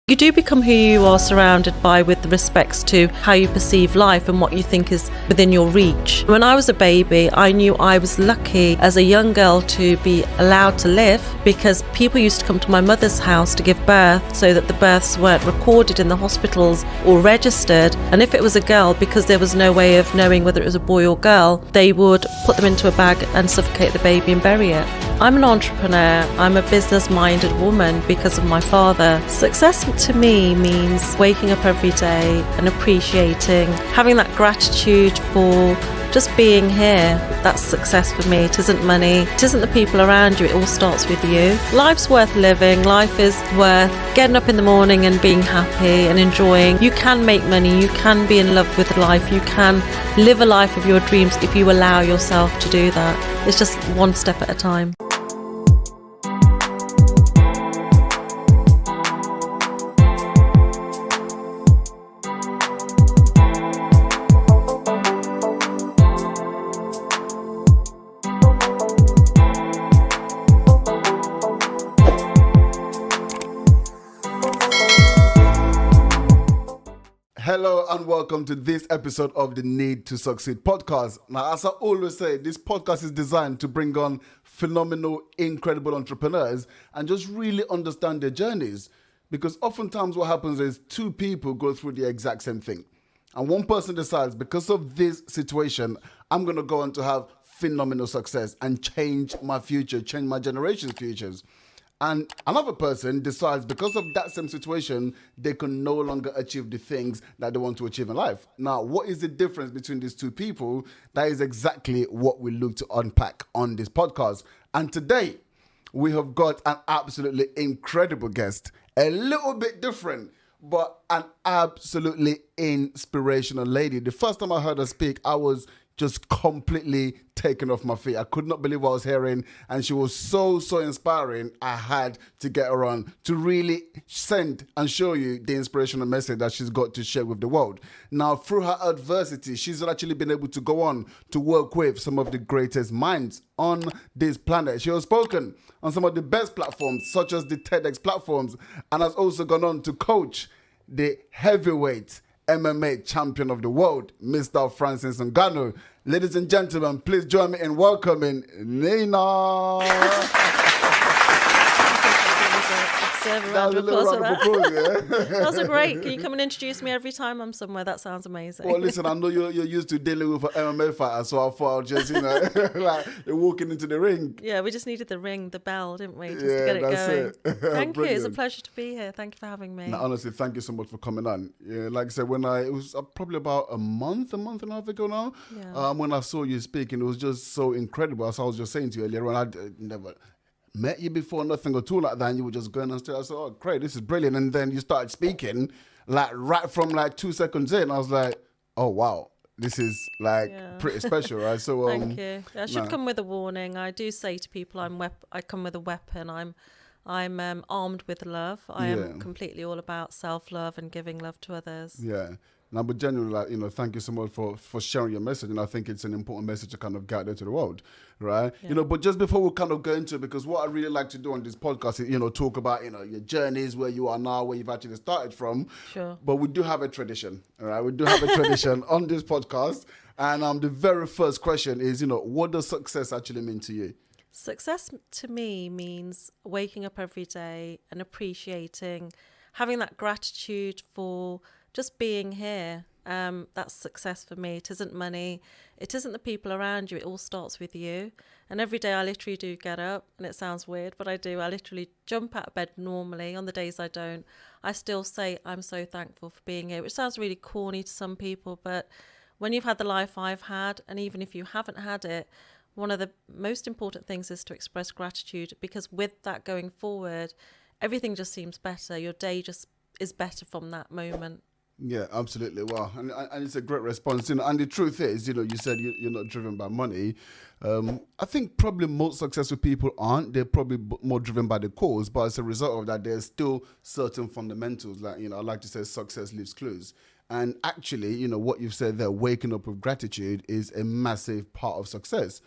You do become who you are surrounded by with respects to how you perceive life and what you think is within your reach. When I was a baby, I knew I was lucky as a young girl to be allowed to live because people used to come to my mother's house to give birth so that the births weren't recorded in the hospitals or registered. And if it was a girl, because there was no way of knowing whether it was a boy or girl, they would put them into a bag and suffocate the baby and bury it. I'm an entrepreneur. I'm a business-minded woman because of my father. Success to me means waking up every day and appreciating, having that gratitude for just being here. That's success for me. It isn't money. It isn't the people around you. It all starts with you. Life's worth living. Life is worth getting up in the morning and being happy and enjoying. You can make money. You can be in love with life. You can live a life of your dreams if you allow yourself to do that. It's just one step at a time. Hello and welcome to this episode of the Need to Succeed podcast. Now, as I always say, this podcast is designed to bring on phenomenal, incredible entrepreneurs and just really understand their journeys. Because oftentimes what happens is two people go through the exact same thing. And one person decides, because of this situation, I'm going to go on to have phenomenal success and change my future, change my generation's futures. And another person decides because of that same situation, they can no longer achieve the things that they want to achieve in life. Now, what is the difference between these two people? That is exactly what we look to unpack on this podcast. And today, we have got an absolutely incredible guest. A little bit different, but an absolutely inspirational lady. The first time I heard her speak, I was just completely taken off my feet. I could not believe what I was hearing, and she was so inspiring. I had to get her on to really send and show you the inspirational message that she's got to share with the world. Now, through her adversity, she's actually been able to go on to work with some of the greatest minds on this planet. She has spoken on some of the best platforms, such as the TEDx platforms, and has also gone on to coach the heavyweight MMA champion of the world, Mr. Francis Ngannou. Ladies and gentlemen, please join me in welcoming Nina. That was a little round of applause, yeah? That was great. Can you come and introduce me every time I'm somewhere? That sounds amazing. Well, listen, I know you're used to dealing with an MMA fighter, so I thought I'd just, like, you're walking into the ring. Yeah, we just needed the ring, the bell, didn't we? Just to get it going. Thank you. It's a pleasure to be here. Thank you for having me. No, honestly, thank you so much for coming on. Yeah, like I said, it was probably about a month and a half ago now, when I saw you speaking, it was just so incredible. As I was just saying to you earlier on, I'd never met you before, nothing at all like that, and you were just going on stage. I said, oh, great, this is brilliant. And then you started speaking, like, right from, 2 seconds in, I was like, oh, wow, this is, pretty special, right? So, thank you. I should come with a warning. I do say to people, I come with a weapon. I'm armed with love. I am completely all about self-love and giving love to others. Yeah. Now, but genuinely, thank you so much for sharing your message. And I think it's an important message to kind of get out there to the world, right? Yeah. But just before we kind of go into it, because what I really like to do on this podcast is, talk about, your journeys, where you are now, where you've actually started from. Sure. But we do have a tradition, all right? We do have a tradition on this podcast. And the very first question is, what does success actually mean to you? Success to me means waking up every day and appreciating, having that gratitude for just being here. That's success for me. It isn't money. It isn't the people around you. It all starts with you. And every day I literally do get up, and it sounds weird, but I do. I literally jump out of bed normally. On the days I don't, I still say I'm so thankful for being here, which sounds really corny to some people, but when you've had the life I've had, and even if you haven't had it, one of the most important things is to express gratitude, because with that going forward, everything just seems better. Your day just is better from that moment. Yeah, absolutely. Wow. And it's a great response. And the truth is, you said you're not driven by money. I think probably most successful people aren't. They're probably more driven by the cause. But as a result of that, there's still certain fundamentals. Like, I like to say success leaves clues. And actually, what you've said there, waking up with gratitude is a massive part of success.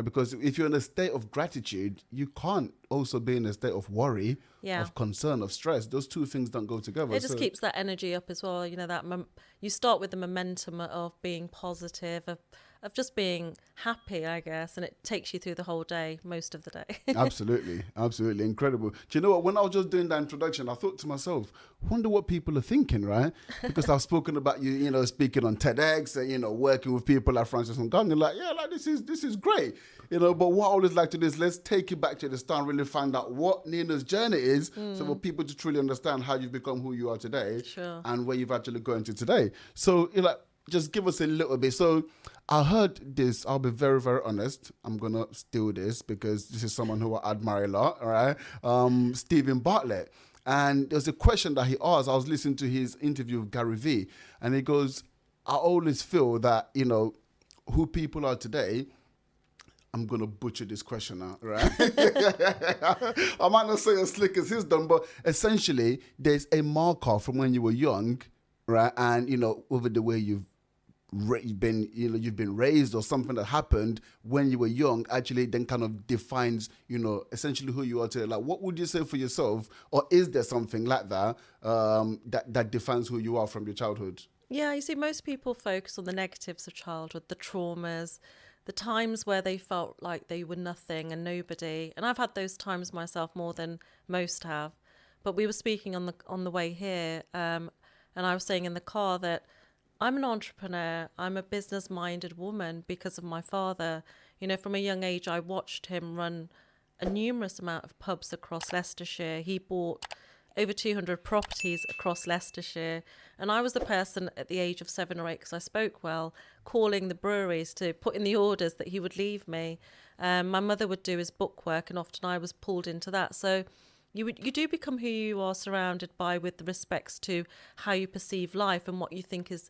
Because if you're in a state of gratitude, you can't also be in a state of worry, of concern, of stress. Those two things don't go together. It just keeps that energy up as well. That you start with the momentum of being positive, of just being happy, I guess, and it takes you through the whole day, most of the day. Absolutely. Incredible. Do you know what? When I was just doing that introduction, I thought to myself, wonder what people are thinking, right? Because I've spoken about you, speaking on TEDx and, working with people like Francis Ngannou, this is great. But what I always like to do is let's take it back to the start and really find out what Nina's journey is so for people to truly understand how you've become who you are today and where you've actually gone to today. So, just give us a little bit. So I heard this, I'll be very, very honest. I'm going to steal this because this is someone who I admire a lot, all right? Stephen Bartlett. And there's a question that he asked. I was listening to his interview with Gary Vee, and he goes, I always feel that, who people are today, I'm going to butcher this question now, right? I might not say as slick as he's done, but essentially there's a marker from when you were young, right? And, over the way you've been raised or something that happened when you were young actually then kind of defines, essentially who you are today. Like, what would you say for yourself? Or is there something like that that defines who you are from your childhood? Yeah, you see, most people focus on the negatives of childhood, the traumas, the times where they felt like they were nothing and nobody. And I've had those times myself more than most have. But we were speaking on the way here, and I was saying in the car that I'm an entrepreneur. I'm a business-minded woman because of my father. From a young age, I watched him run a numerous amount of pubs across Leicestershire. He bought over 200 properties across Leicestershire. And I was the person at the age of 7 or 8, because I spoke well, calling the breweries to put in the orders that he would leave me. My mother would do his bookwork, and often I was pulled into that. So you do become who you are surrounded by, with respects to how you perceive life and what you think is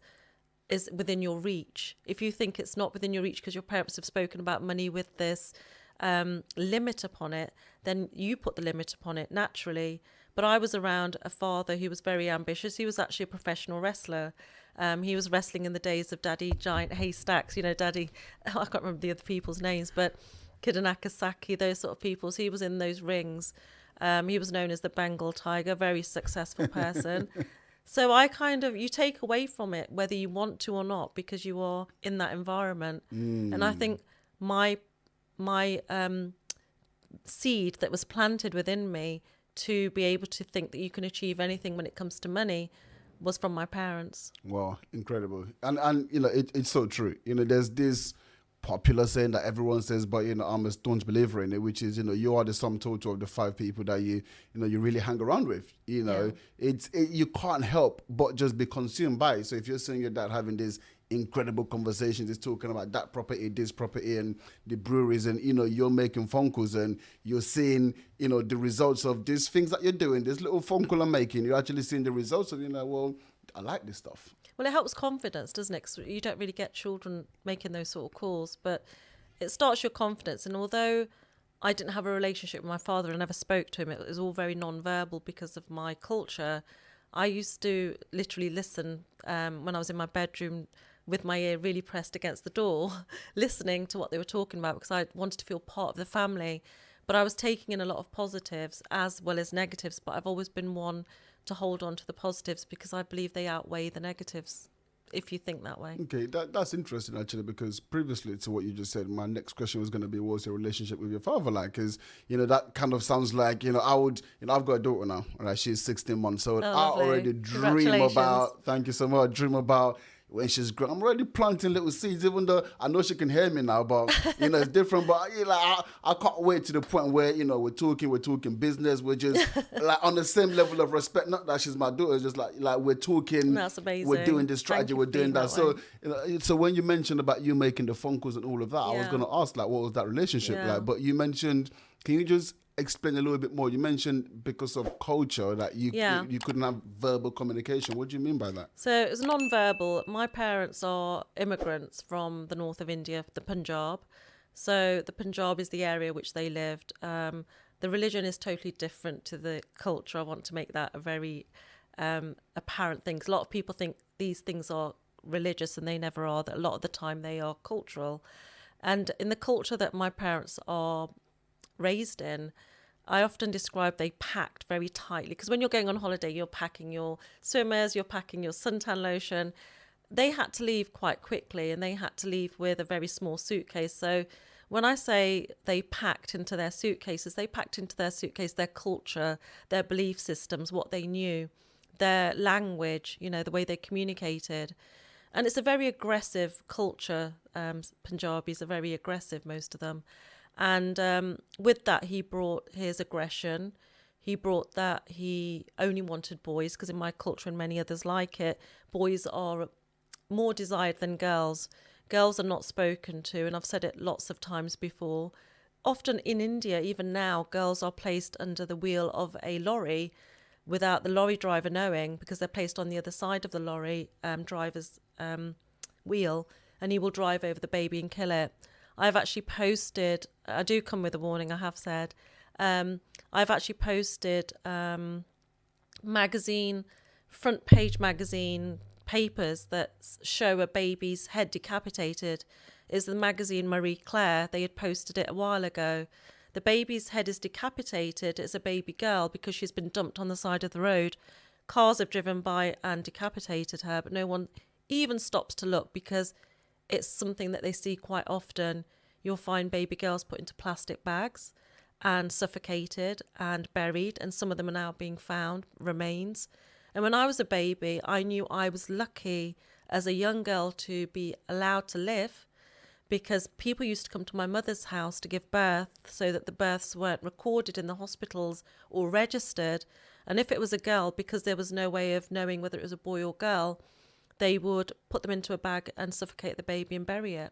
within your reach. If you think it's not within your reach because your parents have spoken about money with this limit upon it, then you put the limit upon it naturally. But I was around a father who was very ambitious. He was actually a professional wrestler. He was wrestling in the days of Daddy Giant Haystacks, Daddy, I can't remember the other people's names, but Kid Nakasaki, those sort of people. So he was in those rings. He was known as the Bengal Tiger, very successful person. So you take away from it whether you want to or not, because you are in that environment. And I think my seed that was planted within me to be able to think that you can achieve anything when it comes to money was from my parents. Wow, incredible. And it's so true. There's this popular saying that everyone says, but I'm a staunch believer in it, which is you are the sum total of the 5 people that you really hang around with. You can't help but just be consumed by it. So if you're seeing your dad having these incredible conversations, he's talking about that property, this property, and the breweries, and you're making phone calls and you're seeing the results of these things that you're doing, this little phone call I'm making, you're actually seeing the results of well, I like this stuff. Well, it helps confidence, doesn't it? 'Cause you don't really get children making those sort of calls, but it starts your confidence. And although I didn't have a relationship with my father, I never spoke to him, it was all very non-verbal because of my culture. I used to literally listen when I was in my bedroom with my ear really pressed against the door, listening to what they were talking about, because I wanted to feel part of the family. But I was taking in a lot of positives as well as negatives, but I've always been one to hold on to the positives because I believe they outweigh the negatives, if you think that way. Okay, that's interesting actually, because previously to what you just said, my next question was going to be, what's your relationship with your father like? Because that kind of sounds like I would, I've got a daughter now, right? She's 16 months old. I already dream about, thank you so much, dream about when she's grown. I'm already planting little seeds, even though I know she can hear me now, but it's different. But I can't wait to the point where we're talking business. We're just on the same level of respect. Not that she's my daughter, it's just like we're talking. That's amazing. We're doing this strategy. We're doing that. So so when you mentioned about you making the phone calls and all of that, I was going to ask what was that relationship like? But you mentioned, can you just explain a little bit more? You mentioned because of culture that you couldn't have verbal communication. What do you mean by that? So it was non-verbal. My parents are immigrants from the north of India, the Punjab. So the Punjab is the area which they lived. The religion is totally different to the culture. I want to make that a very apparent things. A lot of people think these things are religious, and they never are. That a lot of the time they are cultural. And in the culture that my parents are raised in, I often describe they packed very tightly, because when you're going on holiday, you're packing your swimmers, you're packing your suntan lotion. They had to leave quite quickly, and they had to leave with a very small suitcase. So when I say they packed into their suitcases, they packed into their suitcase their culture, their belief systems, what they knew, their language, the way they communicated. And it's a very aggressive culture. Punjabis are very aggressive, most of them. And with that, he brought his aggression. He brought that he only wanted boys, because in my culture and many others like it, boys are more desired than girls. Girls are not spoken to, and I've said it lots of times before. Often in India, even now, girls are placed under the wheel of a lorry without the lorry driver knowing, because they're placed on the other side of the lorry driver's wheel, and he will drive over the baby and kill it. I've actually posted, I do come with a warning, I have said, I've actually posted front page magazine papers that show a baby's head decapitated. Is the magazine Marie Claire. They had posted it a while ago. The baby's head is decapitated. It's a baby girl because she's been dumped on the side of the road. Cars have driven by and decapitated her, but no one even stops to look, because it's something that they see quite often. You'll find baby girls put into plastic bags and suffocated and buried, and some of them are now being found, remains. And when I was a baby, I knew I was lucky as a young girl to be allowed to live, because people used to come to my mother's house to give birth, so that the births weren't recorded in the hospitals or registered. And if it was a girl, because there was no way of knowing whether it was a boy or girl, they would put them into a bag and suffocate the baby and bury it.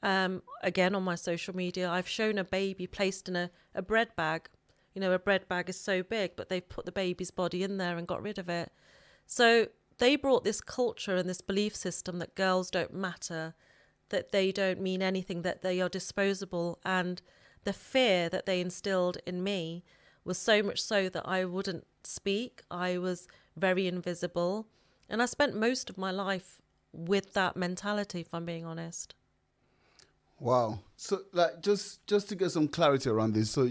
Again, on my social media, I've shown a baby placed in a bread bag. A bread bag is so big, but they've put the baby's body in there and got rid of it. So they brought this culture and this belief system that girls don't matter, that they don't mean anything, that they are disposable. And the fear that they instilled in me was so much so that I wouldn't speak. I was very invisible. And I spent most of my life with that mentality, if I'm being honest. Wow. So, just to get some clarity around this, so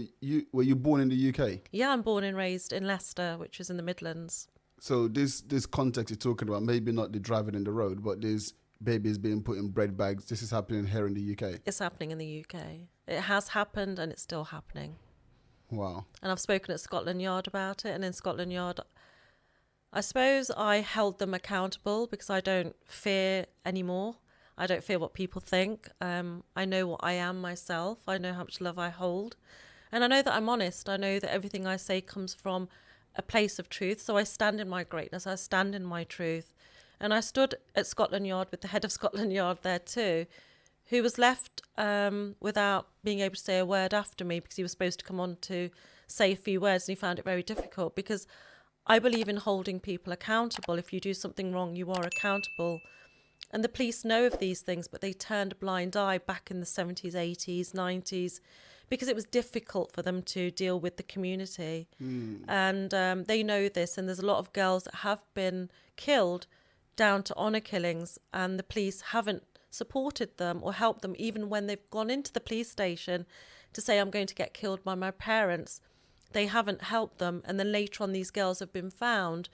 were you born in the UK? Yeah, I'm born and raised in Leicester, which is in the Midlands. So this context you're talking about, maybe not the driving in the road, but there's babies being put in bread bags. This is happening here in the UK? It's happening in the UK. It has happened, and it's still happening. Wow. And I've spoken at Scotland Yard about it, and in Scotland Yard, I suppose I held them accountable, because I don't fear anymore. I don't fear what people think. I know what I am myself. I know how much love I hold. And I know that I'm honest. I know that everything I say comes from a place of truth. So I stand in my greatness. I stand in my truth. And I stood at Scotland Yard with the head of Scotland Yard there too, who was left without being able to say a word after me, because he was supposed to come on to say a few words, and he found it very difficult, because I believe in holding people accountable. If you do something wrong, you are accountable. And the police know of these things, but they turned a blind eye back in the 70s, 80s, 90s, because it was difficult for them to deal with the community. And they know this, and there's a lot of girls that have been killed down to honour killings, and the police haven't supported them or helped them, even when they've gone into the police station to say, I'm going to get killed by my parents. They haven't helped them, and then later on these girls have been found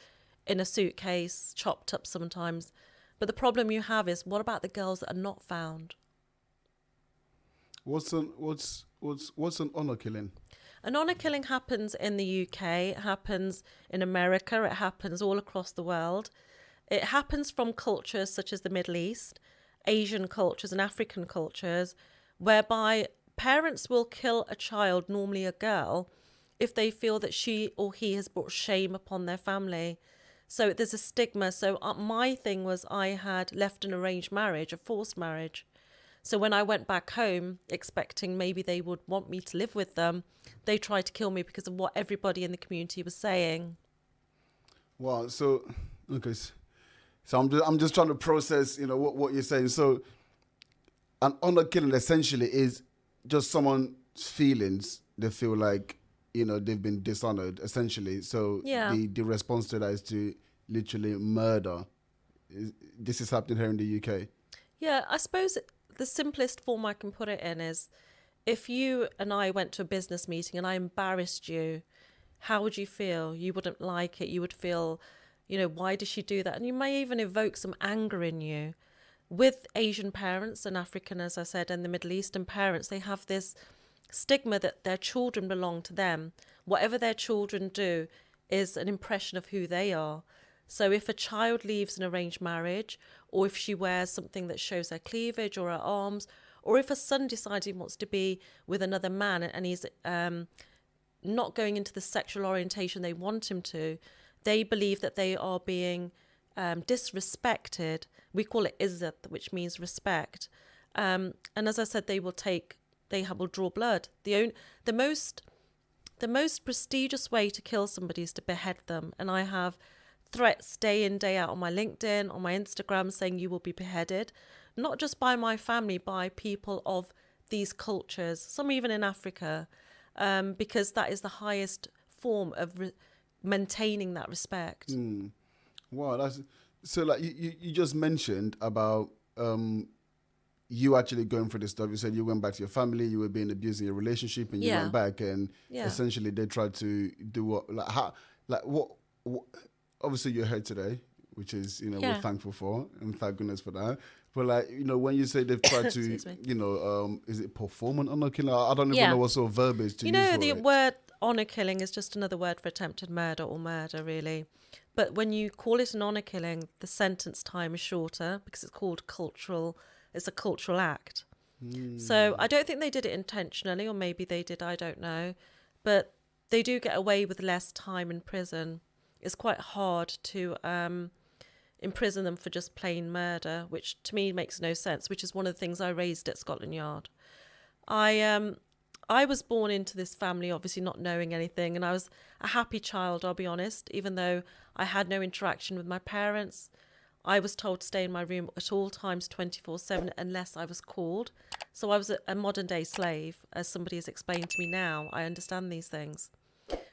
in a suitcase, chopped up sometimes. But the problem you have is, what about the girls that are not found? What's an honour killing? An honour killing happens in the UK, it happens in America, it happens all across the world. It happens from cultures such as the Middle East, Asian cultures and African cultures, whereby parents will kill a child, normally a girl, if they feel that she or he has brought shame upon their family. So there's a stigma. So my thing was, I had left an arranged marriage, a forced marriage. So when I went back home, expecting maybe they would want me to live with them, they tried to kill me because of what everybody in the community was saying. Wow. So, okay. So I'm just trying to process, what you're saying. So an honour killing essentially is just someone's feelings. They feel like, they've been dishonored, essentially. So Yeah. the response to that is to literally murder. This is happening here in the UK. Yeah, I suppose the simplest form I can put it in is if you and I went to a business meeting and I embarrassed you, how would you feel? You wouldn't like it. You would feel, why did she do that? And you may even evoke some anger in you. With Asian parents and African, as I said, and the Middle Eastern parents, they have this stigma that their children belong to them. Whatever their children do is an impression of who they are. So if a child leaves an arranged marriage, or if she wears something that shows her cleavage or her arms, or if a son decides he wants to be with another man and he's not going into the sexual orientation they want him to, they believe that they are being disrespected. We call it izzat, which means respect. And as I said, they will draw blood. The most prestigious way to kill somebody is to behead them. And I have threats day in, day out on my LinkedIn, on my Instagram, saying you will be beheaded, not just by my family, by people of these cultures, some even in Africa, because that is the highest form of maintaining that respect. Wow, that's so. Like you just mentioned about you actually going through this stuff. You said you went back to your family, you were being abused in your relationship, and you went back, and essentially they tried to do what? Obviously, you're here today, which is we're thankful for, and thank goodness for that. But when you say they've tried to, is it perform an honor killing? I don't even know what sort of verbiage to use for the it. word honor killing is just another word for attempted murder or murder, really. But when you call it an honor killing, the sentence time is shorter because it's called cultural. It's a cultural act. So I don't think they did it intentionally, or maybe they did. I don't know, but they do get away with less time in prison. It's quite hard to imprison them for just plain murder, which to me makes no sense, which is one of the things I raised at Scotland Yard. I was born into this family, obviously not knowing anything, and I was a happy child, I'll be honest, even though I had no interaction with my parents. I was told to stay in my room at all times 24/7 unless I was called. So I was a modern day slave, as somebody has explained to me now. I understand these things.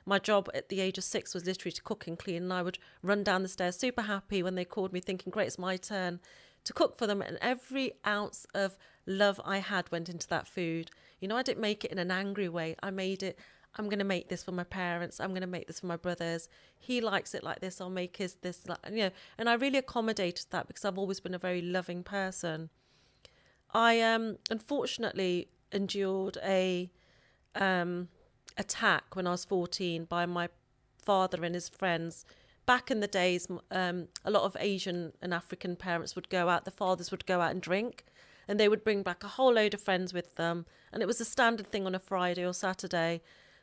My job at the age of 6 was literally to cook and clean, and I would run down the stairs super happy when they called me, thinking, great, it's my turn to cook for them. And every ounce of love I had went into that food. I didn't make it in an angry way. I made it, I'm going to make this for my parents. I'm going to make this for my brothers. He likes it like this. I'll make his this. And I really accommodated that because I've always been a very loving person. I unfortunately endured a attack when I was 14 by my father and his friends. Back in the days, a lot of Asian and African parents would go out, the fathers would go out and drink, and they would bring back a whole load of friends with them. And it was a standard thing on a Friday or Saturday.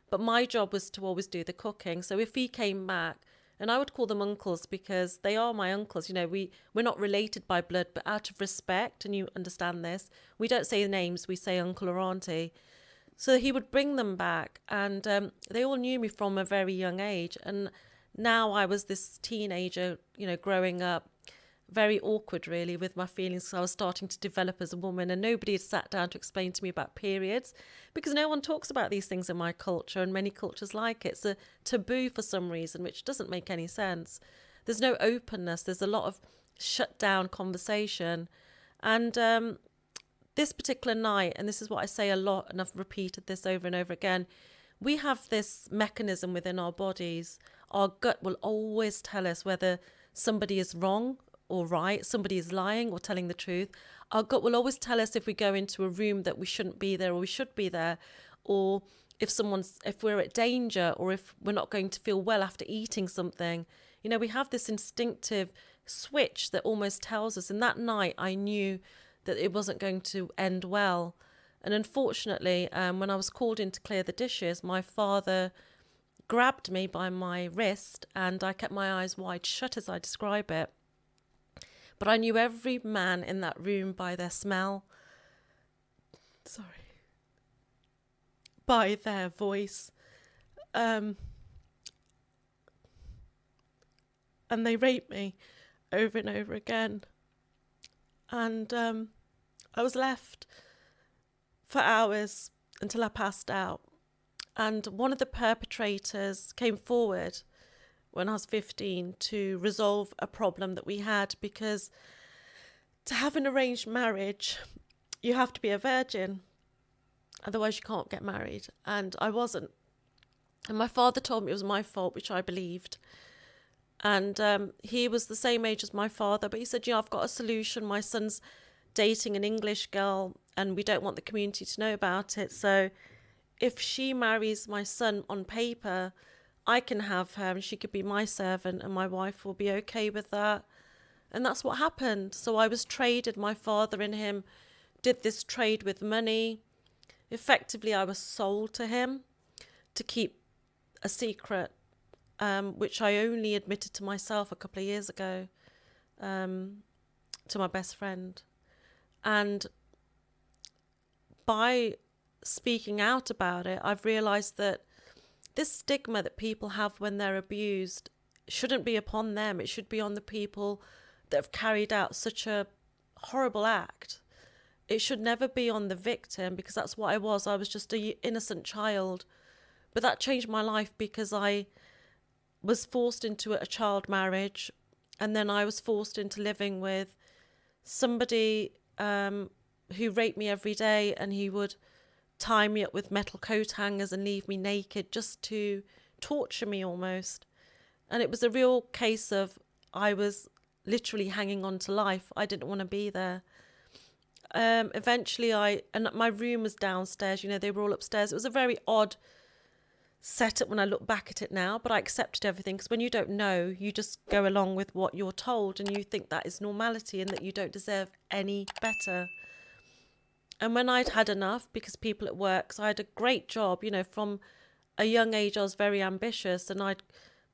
But my job was to always do the cooking. So if he came back, and I would call them uncles because they are my uncles. We're not related by blood, but out of respect, and you understand this, we don't say names, we say uncle or auntie. So he would bring them back, and they all knew me from a very young age. And now I was this teenager, growing up, very awkward really with my feelings, because I was starting to develop as a woman, and nobody had sat down to explain to me about periods, because no one talks about these things in my culture, and many cultures like it. It's a taboo for some reason, which doesn't make any sense. There's no openness. There's a lot of shut down conversation. And this particular night, and this is what I say a lot, and I've repeated this over and over again, we have this mechanism within our bodies. Our gut will always tell us whether somebody is wrong or right, somebody is lying or telling the truth. Our gut will always tell us if we go into a room that we shouldn't be there or we should be there, or if we're at danger, or if we're not going to feel well after eating something. We have this instinctive switch that almost tells us. And that night I knew that it wasn't going to end well. And unfortunately, when I was called in to clear the dishes, my father grabbed me by my wrist, and I kept my eyes wide shut as I describe it. But I knew every man in that room by their smell. By their voice. And they raped me over and over again. And I was left for hours until I passed out. And one of the perpetrators came forward when I was 15 to resolve a problem that we had, because to have an arranged marriage, you have to be a virgin. Otherwise, you can't get married. And I wasn't. And my father told me it was my fault, which I believed. And he was the same age as my father, but he said, I've got a solution. My son's dating an English girl and we don't want the community to know about it. So if she marries my son on paper, I can have her and she could be my servant and my wife will be okay with that. And that's what happened. So I was traded. My father and him did this trade with money. Effectively, I was sold to him to keep a secret, which I only admitted to myself a couple of years ago, to my best friend. And by speaking out about it, I've realised that this stigma that people have when they're abused shouldn't be upon them. It should be on the people that have carried out such a horrible act. It should never be on the victim, because that's what I was. I was just an innocent child. But that changed my life because I was forced into a child marriage, and then I was forced into living with somebody who raped me every day, and he would tie me up with metal coat hangers and leave me naked just to torture me almost. And it was a real case of I was literally hanging on to life. I didn't want to be there. Eventually and my room was downstairs, they were all upstairs. It was a very odd setup when I look back at it now, but I accepted everything, because when you don't know, you just go along with what you're told and you think that is normality and that you don't deserve any better. And when I'd had enough, because people at work, so I had a great job, from a young age I was very ambitious, and I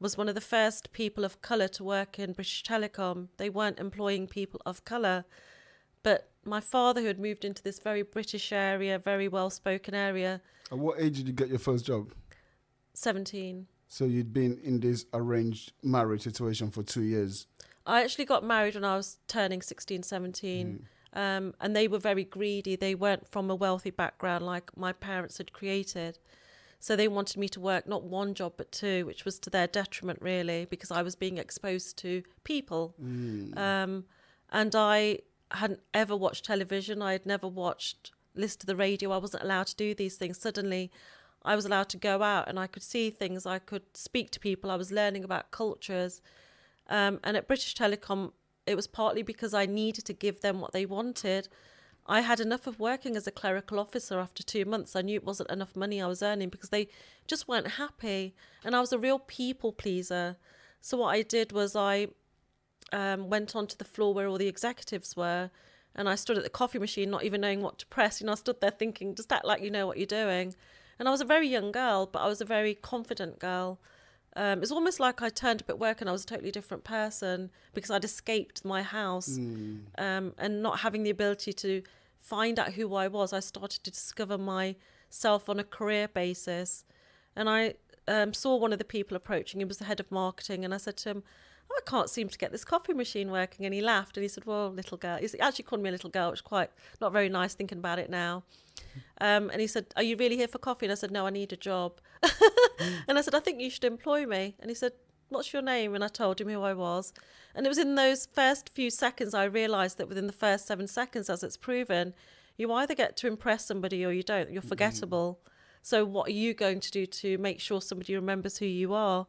was one of the first people of colour to work in British Telecom. They weren't employing people of colour. But my father, who had moved into this very British area, very well-spoken area. At what age did you get your first job? 17. So you'd been in this arranged marriage situation for 2 years? I actually got married when I was turning 16, 17. And they were very greedy. They weren't from a wealthy background like my parents had created. So they wanted me to work not one job but two, which was to their detriment, really, because I was being exposed to people. And I hadn't ever watched television. I had never listened to the radio. I wasn't allowed to do these things. Suddenly I was allowed to go out and I could see things. I could speak to people. I was learning about cultures. And at British Telecom, it was partly because I needed to give them what they wanted. I had enough of working as a clerical officer after 2 months. I knew it wasn't enough money I was earning because they just weren't happy. And I was a real people pleaser. So what I did was I went onto the floor where all the executives were, and I stood at the coffee machine not even knowing what to press. I stood there thinking, just act like you know what you're doing. And I was a very young girl, but I was a very confident girl. It's almost like I turned up at work and I was a totally different person because I'd escaped my house. And not having the ability to find out who I was, I started to discover myself on a career basis. And I saw one of the people approaching. He was the head of marketing, and I said to him, I can't seem to get this coffee machine working. And he laughed and he said, well, little girl. He actually called me a little girl, which is quite not very nice thinking about it now. And he said, are you really here for coffee? And I said, no, I need a job. And I said, I think you should employ me. And he said, what's your name? And I told him who I was. And it was in those first few seconds I realised that within the first 7 seconds, as it's proven, you either get to impress somebody or you don't. You're forgettable. So what are you going to do to make sure somebody remembers who you are?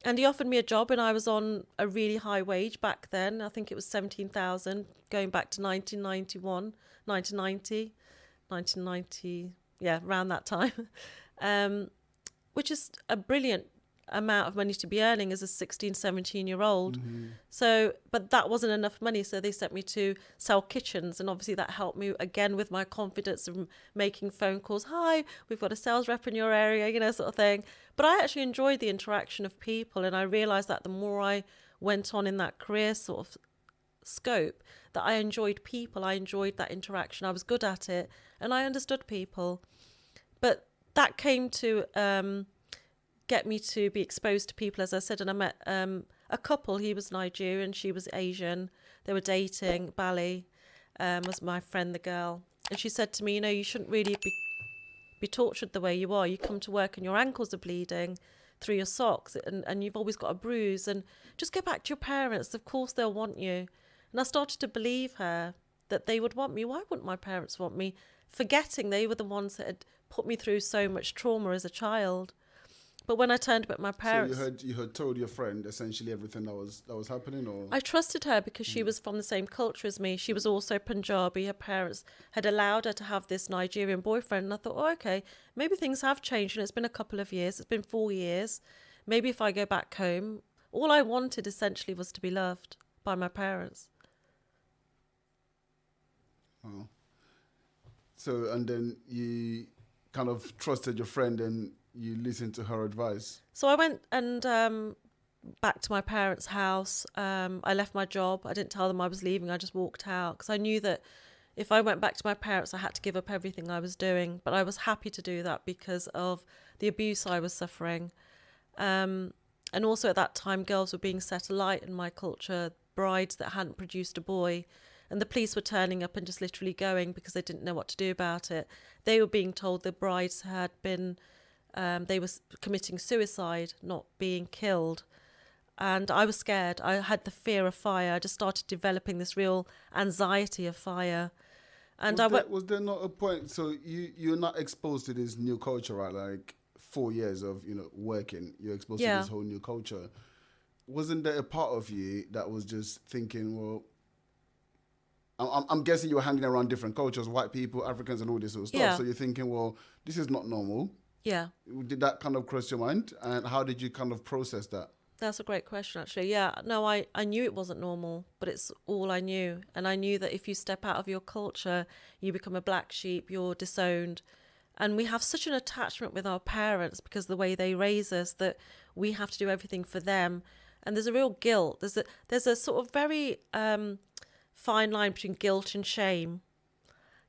And he offered me a job, and I was on a really high wage back then. I think it was 17,000, going back to 1991, 1990, yeah, around that time, which is a brilliant amount of money to be earning as a 16, 17-year-old. So, but that wasn't enough money, so they sent me to sell kitchens, and obviously that helped me again with my confidence of making phone calls. Hi, we've got a sales rep in your area, sort of thing. But I actually enjoyed the interaction of people, and I realised that the more I went on in that career sort of scope, that I enjoyed people, I enjoyed that interaction, I was good at it, and I understood people. But that came to get me to be exposed to people, as I said, and I met a couple. He was Nigerian, she was Asian. They were dating. Bali was my friend, the girl, and she said to me, you shouldn't really be be tortured the way you are. You come to work and your ankles are bleeding through your socks, and you've always got a bruise, and just go back to your parents. Of course they'll want you. And I started to believe her, that they would want me. Why wouldn't my parents want me? Forgetting they were the ones that had put me through so much trauma as a child. But when I turned up at my parents... So you had told your friend essentially everything that was happening, or? I trusted her because she was from the same culture as me. She was also Punjabi. Her parents had allowed her to have this Nigerian boyfriend. And I thought, oh, okay, maybe things have changed. And it's been a couple of years. It's been 4 years. Maybe if I go back home... All I wanted essentially was to be loved by my parents. Oh. So, and then you kind of trusted your friend and you listened to her advice. So I went and back to my parents' house. I left my job. I didn't tell them I was leaving. I just walked out because I knew that if I went back to my parents, I had to give up everything I was doing. But I was happy to do that because of the abuse I was suffering. And also at that time, girls were being set alight in my culture, brides that hadn't produced a boy. And the police were turning up and just literally going because they didn't know what to do about it. They were being told the brides had been, they were committing suicide, not being killed. And I was scared. I had the fear of fire. I just started developing this real anxiety of fire. And was there not a point? So you're not exposed to this new culture, right? Like 4 years of working, you're exposed to this whole new culture. Wasn't there a part of you that was just thinking, well, I'm guessing you were hanging around different cultures, white people, Africans, and all this sort of stuff. Yeah. So you're thinking, well, this is not normal. Yeah. Did that kind of cross your mind? And how did you kind of process that? That's a great question, actually. Yeah, no, I knew it wasn't normal, but it's all I knew. And I knew that if you step out of your culture, you become a black sheep, you're disowned. And we have such an attachment with our parents because of the way they raise us that we have to do everything for them. And there's a real guilt. There's a sort of very fine line between guilt and shame.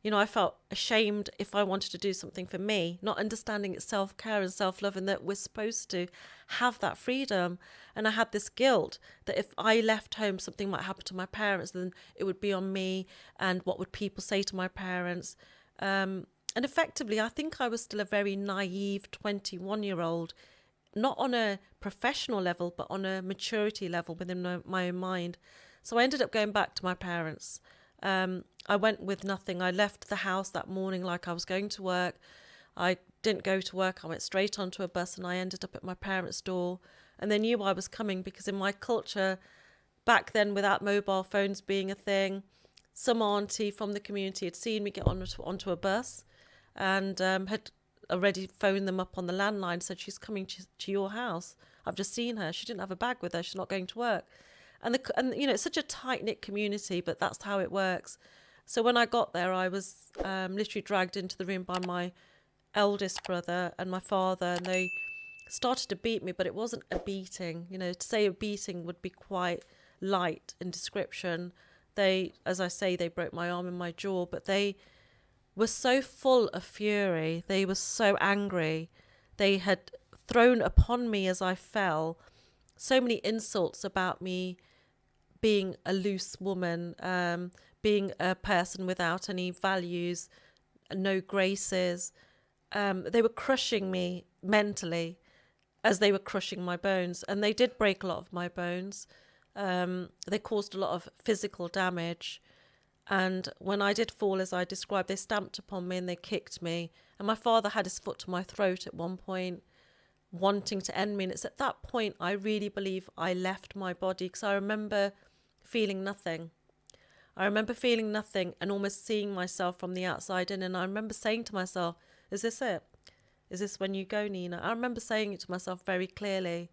I felt ashamed if I wanted to do something for me, not understanding it's self-care and self-love and that we're supposed to have that freedom. And I had this guilt that if I left home, something might happen to my parents, then it would be on me. And what would people say to my parents? And effectively, I think I was still a very naive 21-year-old, not on a professional level, but on a maturity level within my own mind. So I ended up going back to my parents. I went with nothing. I left the house that morning like I was going to work. I didn't go to work. I went straight onto a bus and I ended up at my parents' door. And they knew I was coming because in my culture, back then without mobile phones being a thing, some auntie from the community had seen me get onto a bus and had already phoned them up on the landline, said she's coming to your house. I've just seen her. She didn't have a bag with her. She's not going to work. And it's such a tight-knit community, but that's how it works. So when I got there, I was literally dragged into the room by my eldest brother and my father, and they started to beat me, but it wasn't a beating. To say a beating would be quite light in description. They, as I say, they broke my arm and my jaw, but they were so full of fury. They were so angry. They had thrown upon me as I fell so many insults about me being a loose woman, being a person without any values, no graces. They were crushing me mentally as they were crushing my bones. And they did break a lot of my bones. They caused a lot of physical damage. And when I did fall, as I described, they stamped upon me and they kicked me. And my father had his foot to my throat at one point, wanting to end me. And it's at that point I really believe I left my body, because I remember feeling nothing. I remember feeling nothing and almost seeing myself from the outside in. And I remember saying to myself, is this it? Is this when you go, Nina? I remember saying it to myself very clearly.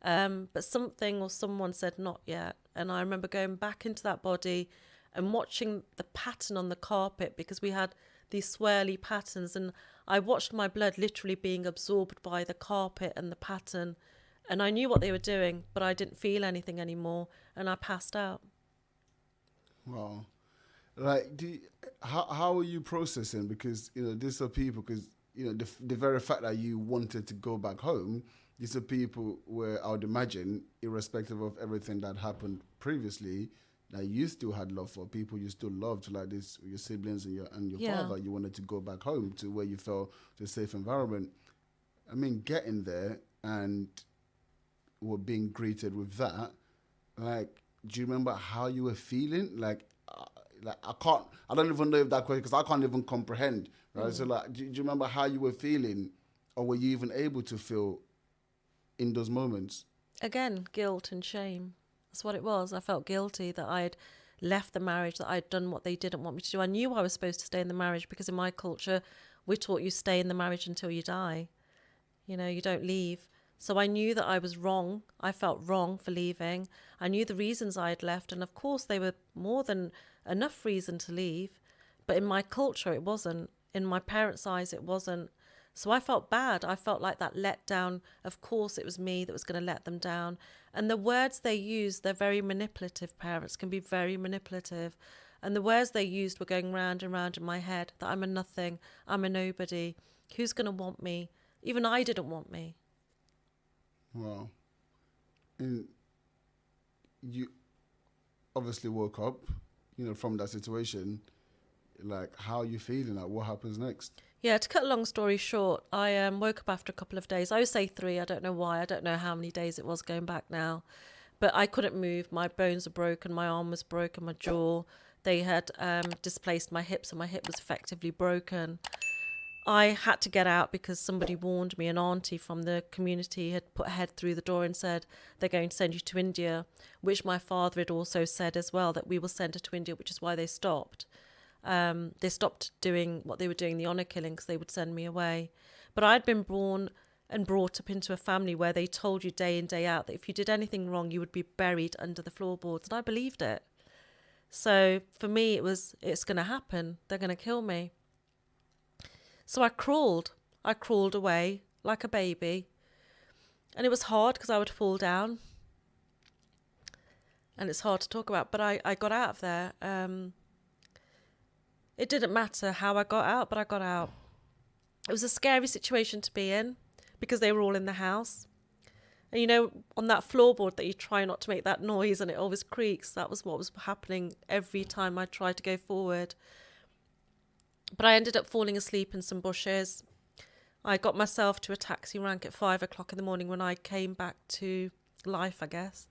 But something or someone said, not yet. And I remember going back into that body and watching the pattern on the carpet, because we had these swirly patterns, and I watched my blood literally being absorbed by the carpet and the pattern, and I knew what they were doing, but I didn't feel anything anymore, and I passed out. Wow. Like, how are you processing? Because, these are people, because, the very fact that you wanted to go back home, these are people where I would imagine, irrespective of everything that happened previously, that you still had love for people you still loved, like this, your siblings and your Yeah. father. You wanted to go back home to where you felt the safe environment. I mean, getting there and were being greeted with that, like, do you remember how you were feeling? Like I don't even know if that question, because I can't even comprehend, right? So like, do you remember how you were feeling, or were you even able to feel in those moments? Again, guilt and shame. That's what it was. I felt guilty that I had left the marriage, that I'd done what they didn't want me to do. I knew I was supposed to stay in the marriage because in my culture, we're taught you stay in the marriage until you die. You know, you don't leave. So I knew that I was wrong. I felt wrong for leaving. I knew the reasons I had left. And of course, they were more than enough reason to leave. But in my culture, it wasn't. In my parents' eyes, it wasn't. So I felt bad. I felt like that letdown. Of course, it was me that was going to let them down. And the words they used, they're very manipulative. Parents can be very manipulative. And the words they used were going round and round in my head, that I'm a nothing, I'm a nobody. Who's going to want me? Even I didn't want me. Wow. And you obviously woke up, from that situation. Like, how are you feeling? Like, what happens next? Yeah, to cut a long story short, I woke up after a couple of days. I would say 3. I don't know why. I don't know how many days it was going back now. But I couldn't move. My bones were broken. My arm was broken. My jaw. They had displaced my hips, and my hip was effectively broken. I had to get out because somebody warned me. An auntie from the community had put her head through the door and said, they're going to send you to India, which my father had also said as well, that we will send her to India, which is why they stopped. They stopped doing what they were doing, the honour killing, because they would send me away. But I'd been born and brought up into a family where they told you day in, day out that if you did anything wrong, you would be buried under the floorboards. And I believed it. So for me, it's going to happen. They're going to kill me. So I crawled. I crawled away like a baby. And it was hard because I would fall down. And it's hard to talk about, but I got out of there. It didn't matter how I got out, but I got out. It was a scary situation to be in because they were all in the house. And on that floorboard that you try not to make that noise and it always creaks, that was what was happening every time I tried to go forward. But I ended up falling asleep in some bushes. I got myself to a taxi rank at 5 o'clock in the morning when I came back to life, I guess.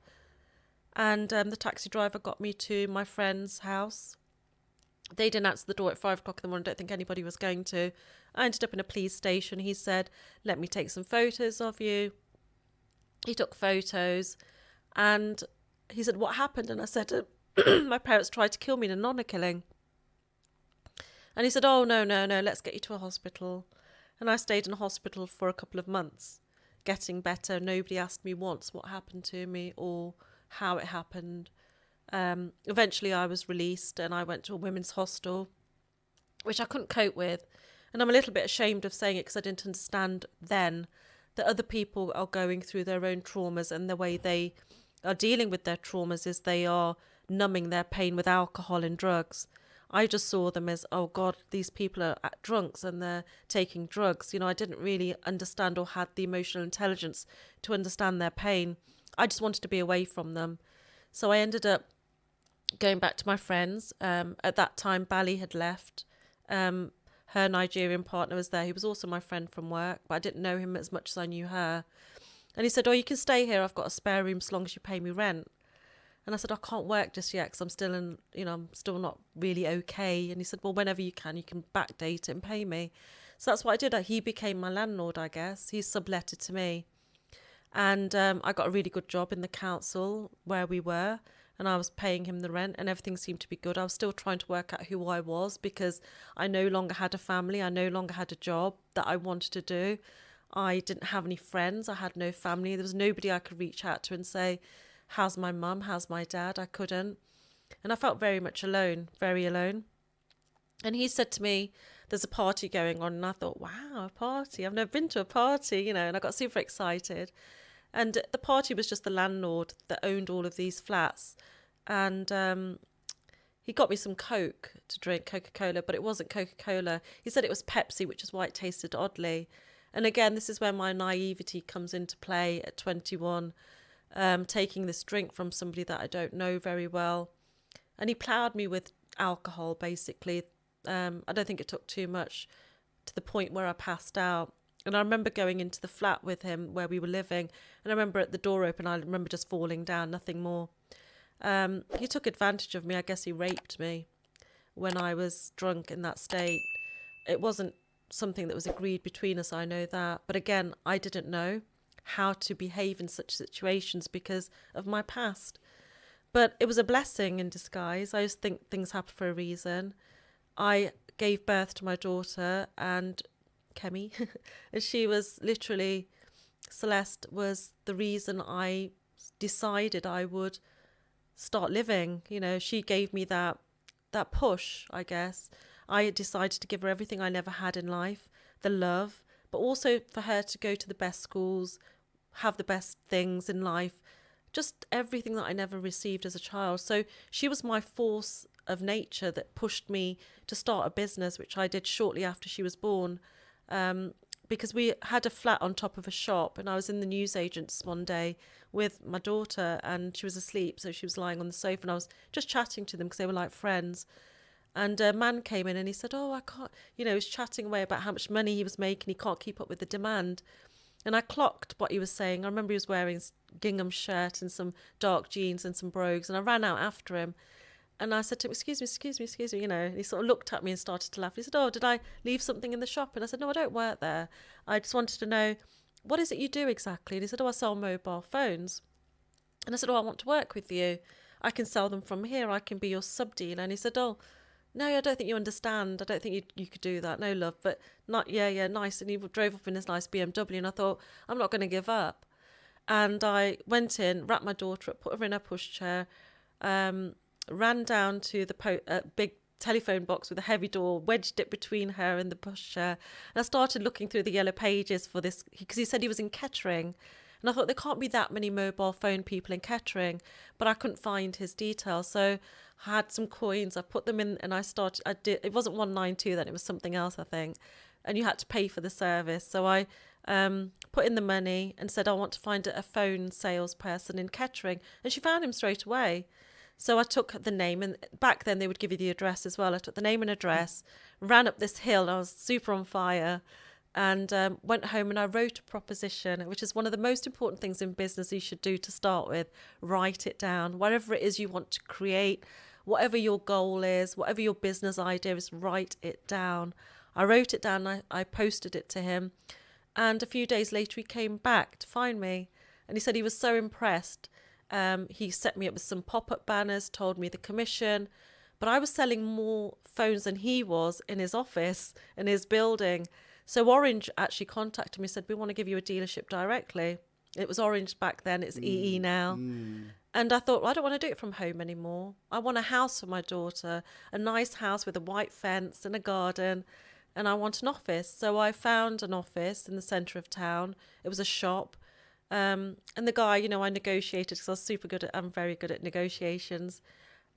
And the taxi driver got me to my friend's house. They didn't answer the door at 5 o'clock in the morning. I don't think anybody was going to. I ended up in a police station. He said, let me take some photos of you. He took photos and he said, what happened? And I said, my parents tried to kill me in an honour killing. And he said, oh, no, let's get you to a hospital. And I stayed in a hospital for a couple of months, getting better. Nobody asked me once what happened to me or how it happened. Eventually I was released and I went to a women's hostel, which I couldn't cope with. And I'm a little bit ashamed of saying it because I didn't understand then that other people are going through their own traumas, and the way they are dealing with their traumas is they are numbing their pain with alcohol and drugs. I just saw them as, oh God, these people are drunks and they're taking drugs. I didn't really understand or had the emotional intelligence to understand their pain. I just wanted to be away from them. So I ended up going back to my friends. At that time, Bali had left. Her Nigerian partner was there. He was also my friend from work, but I didn't know him as much as I knew her. And he said, oh, you can stay here. I've got a spare room so long as you pay me rent. And I said, I can't work just yet because I'm still I'm still not really okay. And he said, well, whenever you can backdate it and pay me. So that's what I did. He became my landlord, I guess. He subletted to me. And I got a really good job in the council where we were, and I was paying him the rent and everything seemed to be good. I was still trying to work out who I was because I no longer had a family. I no longer had a job that I wanted to do. I didn't have any friends. I had no family. There was nobody I could reach out to and say, how's my mum? How's my dad? I couldn't. And I felt very much alone, very alone. And he said to me, there's a party going on. And I thought, wow, a party. I've never been to a party, and I got super excited. And the party was just the landlord that owned all of these flats. And he got me some Coke to drink, Coca-Cola, but it wasn't Coca-Cola. He said it was Pepsi, which is why it tasted oddly. And again, this is where my naivety comes into play at 21, taking this drink from somebody that I don't know very well. and he ploughed me with alcohol, basically. I don't think it took too much, to the point where I passed out. And I remember going into the flat with him where we were living, and I remember at the door open, I remember just falling down, nothing more. He took advantage of me. I guess he raped me when I was drunk in that state. It wasn't something that was agreed between us, I know that. But again, I didn't know how to behave in such situations because of my past. But it was a blessing in disguise. I just think things happen for a reason. I gave birth to my daughter, and Kemi, and she was literally, Celeste was the reason I decided I would start living. You know, she gave me that push, I guess. I decided to give her everything I never had in life, the love, but also for her to go to the best schools, have the best things in life, just everything that I never received as a child. So she was my force of nature that pushed me to start a business, which I did shortly after she was born. Because we had a flat on top of a shop, and I was in the newsagents one day with my daughter, and she was asleep, so she was lying on the sofa, and I was just chatting to them because they were like friends. And a man came in and he said, I can't, he was chatting away about how much money he was making. He can't keep up with the demand. And I clocked what he was saying. I remember he was wearing a gingham shirt and some dark jeans and some brogues, and I ran out after him. And I said to him, excuse me, and he sort of looked at me and started to laugh. He said, did I leave something in the shop? And I said, no, I don't work there. I just wanted to know, what is it you do exactly? And he said, I sell mobile phones. And I said, I want to work with you. I can sell them from here. I can be your sub-dealer. And he said, no, I don't think you understand. I don't think you could do that. No, love, but not, yeah, nice. And he drove up in his nice BMW, and I thought, I'm not going to give up. And I went in, wrapped my daughter up, put her in her pushchair, ran down to the big telephone box with a heavy door, wedged it between her and the pushchair. And I started looking through the yellow pages for this, because he said he was in Kettering. And I thought, there can't be that many mobile phone people in Kettering, but I couldn't find his details. So I had some coins, I put them in, and it wasn't 192 then, it was something else, I think. And you had to pay for the service. So I put in the money and said, I want to find a phone salesperson in Kettering. And she found him straight away. So I took the name, and back then they would give you the address as well. I took the name and address, ran up this hill, and I was super on fire, and went home and I wrote a proposition, which is one of the most important things in business you should do to start with. Write it down. Whatever it is you want to create, whatever your goal is, whatever your business idea is, write it down. I wrote it down, I posted it to him, and a few days later he came back to find me, and he said he was so impressed. He set me up with some pop-up banners, told me the commission, but I was selling more phones than he was in his office, in his building. So Orange actually contacted me and said, we want to give you a dealership directly. It was Orange back then, it's EE now. And I thought, I don't want to do it from home anymore. I want a house for my daughter, a nice house with a white fence and a garden, and I want an office. So I found an office in the centre of town. It was a shop. And the guy, I negotiated, because I'm very good at negotiations.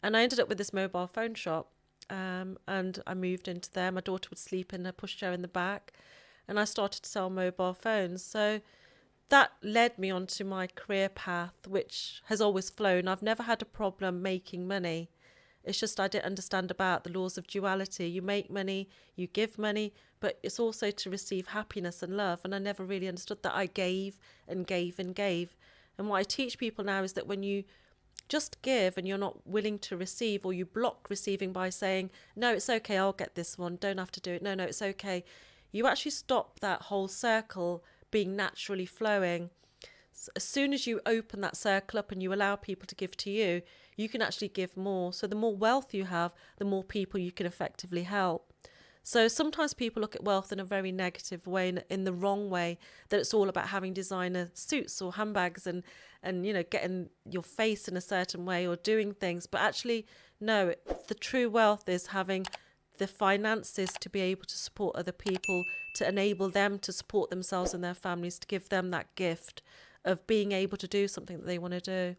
And I ended up with this mobile phone shop. And I moved into there. My daughter would sleep in a pushchair in the back, and I started to sell mobile phones. So that led me onto my career path, which has always flown. I've never had a problem making money. It's just I didn't understand about the laws of duality. You make money, you give money, but it's also to receive happiness and love. And I never really understood that. I gave and gave and gave. And what I teach people now is that when you just give and you're not willing to receive, or you block receiving by saying, no, it's okay, I'll get this one, don't have to do it, no, it's okay, you actually stop that whole circle being naturally flowing. As soon as you open that circle up and you allow people to give to you, you can actually give more. So the more wealth you have, the more people you can effectively help. So sometimes people look at wealth in a very negative way, in the wrong way, that it's all about having designer suits or handbags and getting your face in a certain way or doing things. But actually, no, the true wealth is having the finances to be able to support other people, to enable them to support themselves and their families, to give them that gift of being able to do something that they want to do.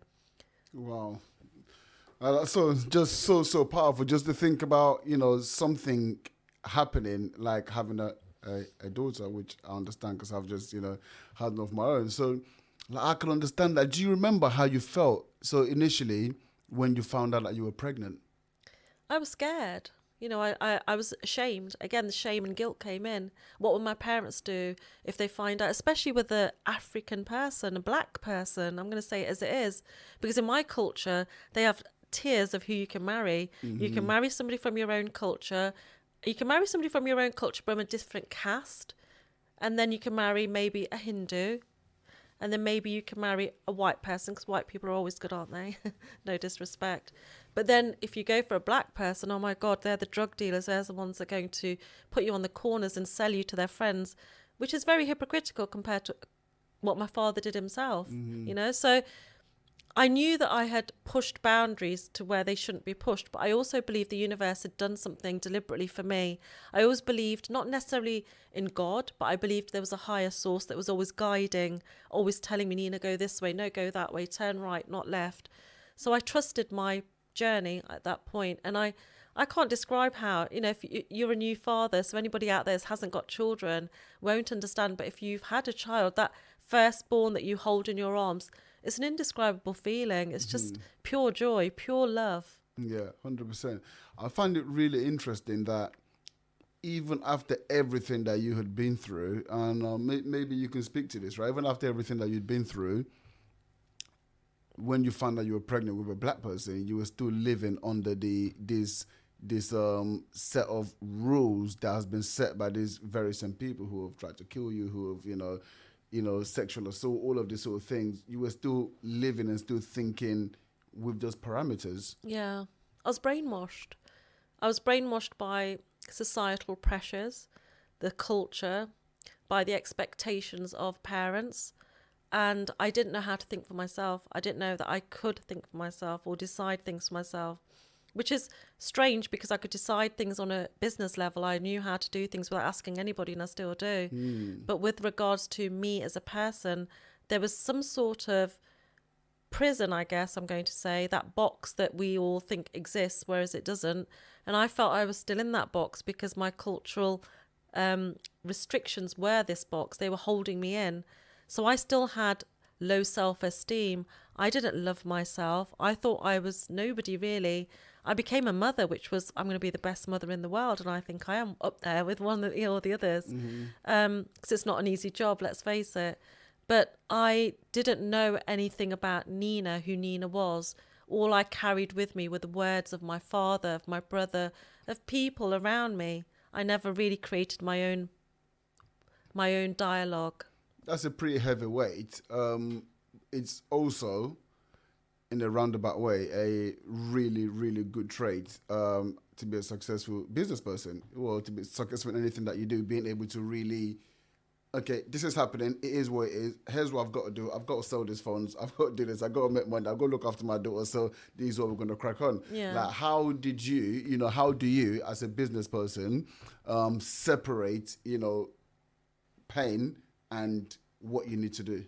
Wow. So powerful just to think about, something happening, like having a daughter, which I understand because I've just, had one of my own. So I can understand that. Do you remember how you felt? So initially, when you found out that you were pregnant? I was scared. I was ashamed. Again, the shame and guilt came in. What will my parents do if they find out, especially with an African person, a black person? I'm going to say it as it is. Because in my culture, they have tiers of who you can marry. You can marry somebody from your own culture. You can marry somebody from your own culture from a different caste. And then you can marry maybe a Hindu. And then maybe you can marry a white person, because white people are always good, aren't they? No disrespect. But then if you go for a black person, oh my God, they're the drug dealers. They're the ones that are going to put you on the corners and sell you to their friends, which is very hypocritical compared to what my father did himself, So I knew that I had pushed boundaries to where they shouldn't be pushed, but I also believed the universe had done something deliberately for me. I always believed, not necessarily in God, but I believed there was a higher source that was always guiding, always telling me, Nina, go this way, no, go that way, turn right, not left. So I trusted my journey at that point, and I can't describe how, if you're a new father, so anybody out there that hasn't got children won't understand, but if you've had a child, that firstborn that you hold in your arms, it's an indescribable feeling. It's just pure joy, pure love. Yeah, 100%. I find it really interesting that even after everything that you had been through, and maybe you can speak to this, right? Even after everything that you'd been through, when you found out you were pregnant with a black person, you were still living under this set of rules that has been set by these very same people who have tried to kill you, who have, sexual assault, all of these sort of things. You were still living and still thinking with those parameters. Yeah. I was brainwashed. I was brainwashed by societal pressures, the culture, by the expectations of parents. And I didn't know how to think for myself. I didn't know that I could think for myself or decide things for myself, which is strange because I could decide things on a business level. I knew how to do things without asking anybody, and I still do. But with regards to me as a person, there was some sort of prison, I guess I'm going to say, that box that we all think exists, whereas it doesn't. And I felt I was still in that box because my cultural restrictions were this box. They were holding me in. So I still had low self-esteem. I didn't love myself. I thought I was nobody, really. I became a mother, which was, I'm going to be the best mother in the world, and I think I am up there with one of the others. Because it's not an easy job, let's face it. But I didn't know anything about Nina, who Nina was. All I carried with me were the words of my father, of my brother, of people around me. I never really created my own dialogue. That's a pretty heavy weight. It's also, in a roundabout way, a really, really good trait to be a successful business person, or to be successful in anything that you do, being able to really, okay, this is happening, it is what it is, here's what I've got to do, I've got to sell these phones, I've got to do this, I've got to make money, I've got to look after my daughter, so this is what we're going to crack on. Yeah. Like, how do you, as a business person, separate, pain and what you need to do?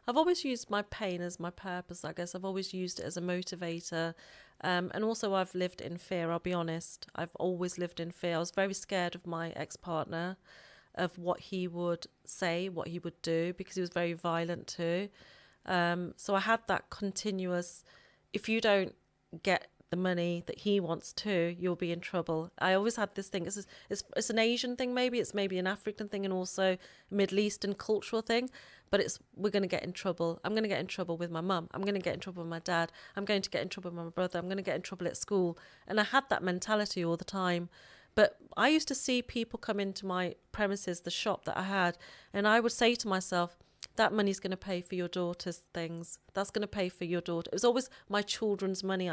I've always used my pain as my purpose, I guess. I've always used it as a motivator. And also I've lived in fear, I'll be honest. I've always lived in fear. I was very scared of my ex-partner, of what he would say, what he would do, because he was very violent too. So I had that continuous, if you don't get the money that he wants to, you'll be in trouble. I always had this thing. It's an Asian thing, maybe. It's maybe an African thing, and also a Middle Eastern cultural thing. But we're going to get in trouble. I'm going to get in trouble with my mum. I'm going to get in trouble with my dad. I'm going to get in trouble with my brother. I'm going to get in trouble at school. And I had that mentality all the time. But I used to see people come into my premises, the shop that I had, and I would say to myself, that money's going to pay for your daughter's things. That's going to pay for your daughter. It was always my children's money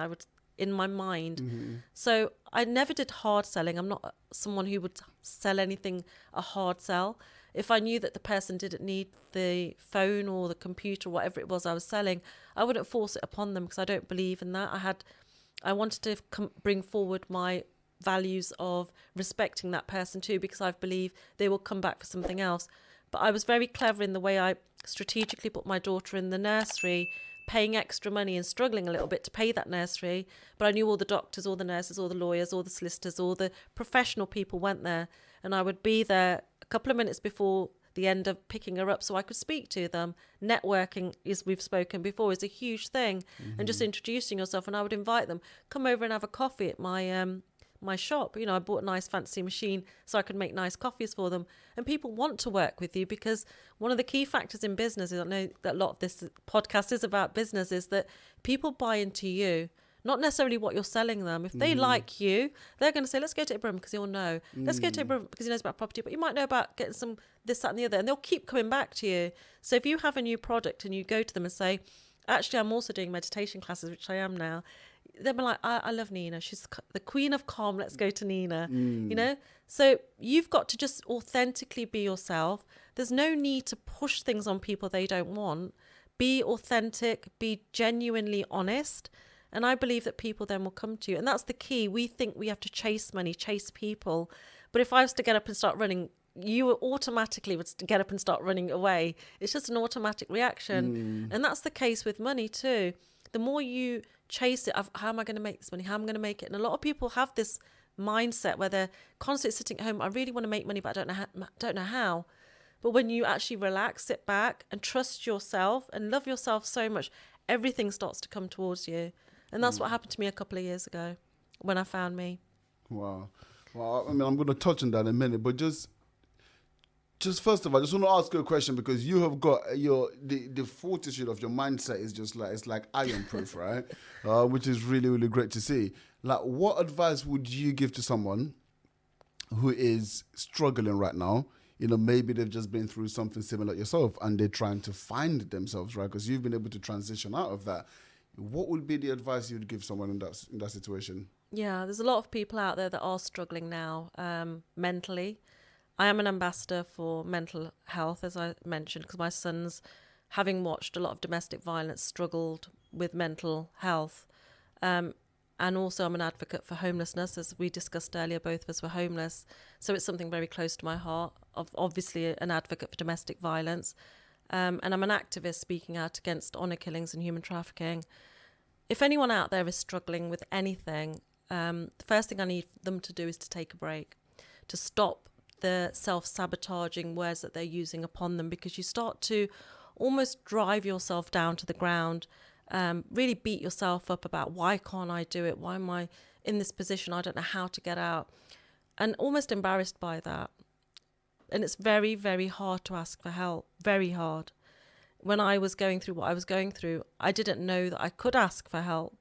in my mind. So I never did hard selling. I'm not someone who would sell anything a hard sell. If I knew that the person didn't need the phone or the computer or whatever it was I was selling, I wouldn't force it upon them, because I don't believe in that. I wanted to bring forward my values of respecting that person too, because I believe they will come back for something else. But I was very clever in the way I strategically put my daughter in the nursery, paying extra money and struggling a little bit to pay that nursery. But I knew all the doctors, all the nurses, all the lawyers, all the solicitors, all the professional people went there. And I would be there a couple of minutes before the end of picking her up so I could speak to them. Networking, as we've spoken before, is a huge thing. And just introducing yourself. And I would invite them, come over and have a coffee at my my shop. You know, I bought a nice fancy machine so I could make nice coffees for them. And people want to work with you because one of the key factors in business is, I know that a lot of this podcast is about business, is that people buy into you, not necessarily what you're selling them. If they like you, they're going to say, let's go to Ibrahim because he'll know. Let's go to Ibrahim because he knows about property. But you might know about getting some this, that and the other. And they'll keep coming back to you. So if you have a new product and you go to them and say, actually, I'm also doing meditation classes, which I am now. They'll be like, I love Nina. She's the queen of calm. Let's go to Nina. You know? So you've got to just authentically be yourself. There's no need to push things on people they don't want. Be authentic. Be genuinely honest. And I believe that people then will come to you. And that's the key. We think we have to chase money, chase people. But if I was to get up and start running, you automatically would get up and start running away. It's just an automatic reaction. And that's the case with money too. The more you chase it, how am I going to make this money? How am I going to make it? And a lot of people have this mindset where they're constantly sitting at home. I really want to make money, but I don't know how. But when you actually relax, sit back and trust yourself and love yourself so much, everything starts to come towards you. And that's what happened to me a couple of years ago when I found me. Wow. Well, I mean, I'm going to touch on that in a minute, but just first of all, I just want to ask you a question because you have got the fortitude of your mindset is just like, it's like iron proof, right? Which is really, really great to see. Like, what advice would you give to someone who is struggling right now? You know, maybe they've just been through something similar yourself and they're trying to find themselves, right? Because you've been able to transition out of that. What would be the advice you'd give someone in that situation? Yeah, there's a lot of people out there that are struggling now mentally. I am an ambassador for mental health, as I mentioned, because my son's, having watched a lot of domestic violence, struggled with mental health. And also I'm an advocate for homelessness. As we discussed earlier, both of us were homeless. So it's something very close to my heart. Obviously an advocate for domestic violence. And I'm an activist speaking out against honour killings and human trafficking. If anyone out there is struggling with anything, the first thing I need them to do is to take a break, to stop the self-sabotaging words that they're using upon them, because you start to almost drive yourself down to the ground, really beat yourself up about why can't I do it? Why am I in this position? I don't know how to get out. And almost embarrassed by that. And it's very, very hard to ask for help, very hard. When I was going through what I was going through, I didn't know that I could ask for help.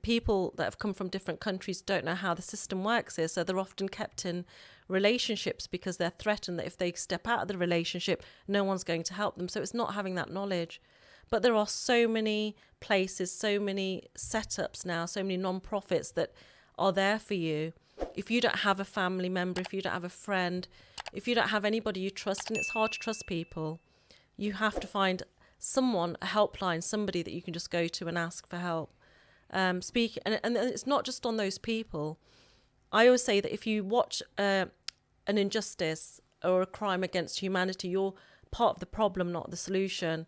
People that have come from different countries don't know how the system works here, so they're often kept in relationships because they're threatened that if they step out of the relationship, no one's going to help them. So it's not having that knowledge. But there are so many places, so many setups now, so many non-profits that are there for you. If you don't have a family member, if you don't have a friend, if you don't have anybody you trust, and it's hard to trust people, you have to find someone, a helpline, somebody that you can just go to and ask for help. And it's not just on those people. I always say that if you watch an injustice or a crime against humanity, you're part of the problem, not the solution.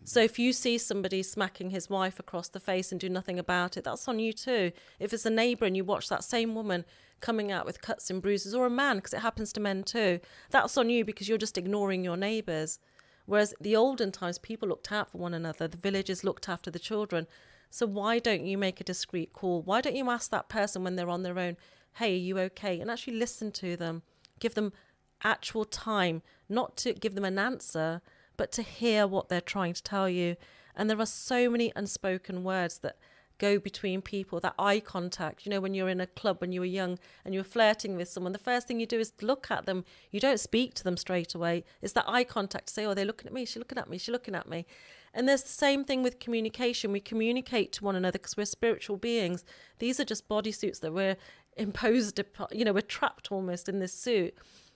So if you see somebody smacking his wife across the face and do nothing about it, that's on you too. If it's a neighbour and you watch that same woman coming out with cuts and bruises, or a man, because it happens to men too, that's on you because you're just ignoring your neighbours. Whereas the olden times, people looked out for one another, the villagers looked after the children. So why don't you make a discreet call? Why don't you ask that person when they're on their own, hey, are you okay? And actually listen to them, give them actual time, not to give them an answer, but to hear what they're trying to tell you. And there are so many unspoken words that go between people, that eye contact. You know, when you're in a club when you were young and you were flirting with someone, the first thing you do is look at them. You don't speak to them straight away. It's that eye contact to say, oh, they're looking at me, she's looking at me, she's looking at me. And there's the same thing with communication. We communicate to one another because we're spiritual beings. These are just bodysuits that we're imposed upon, you know, we're trapped almost in this suit.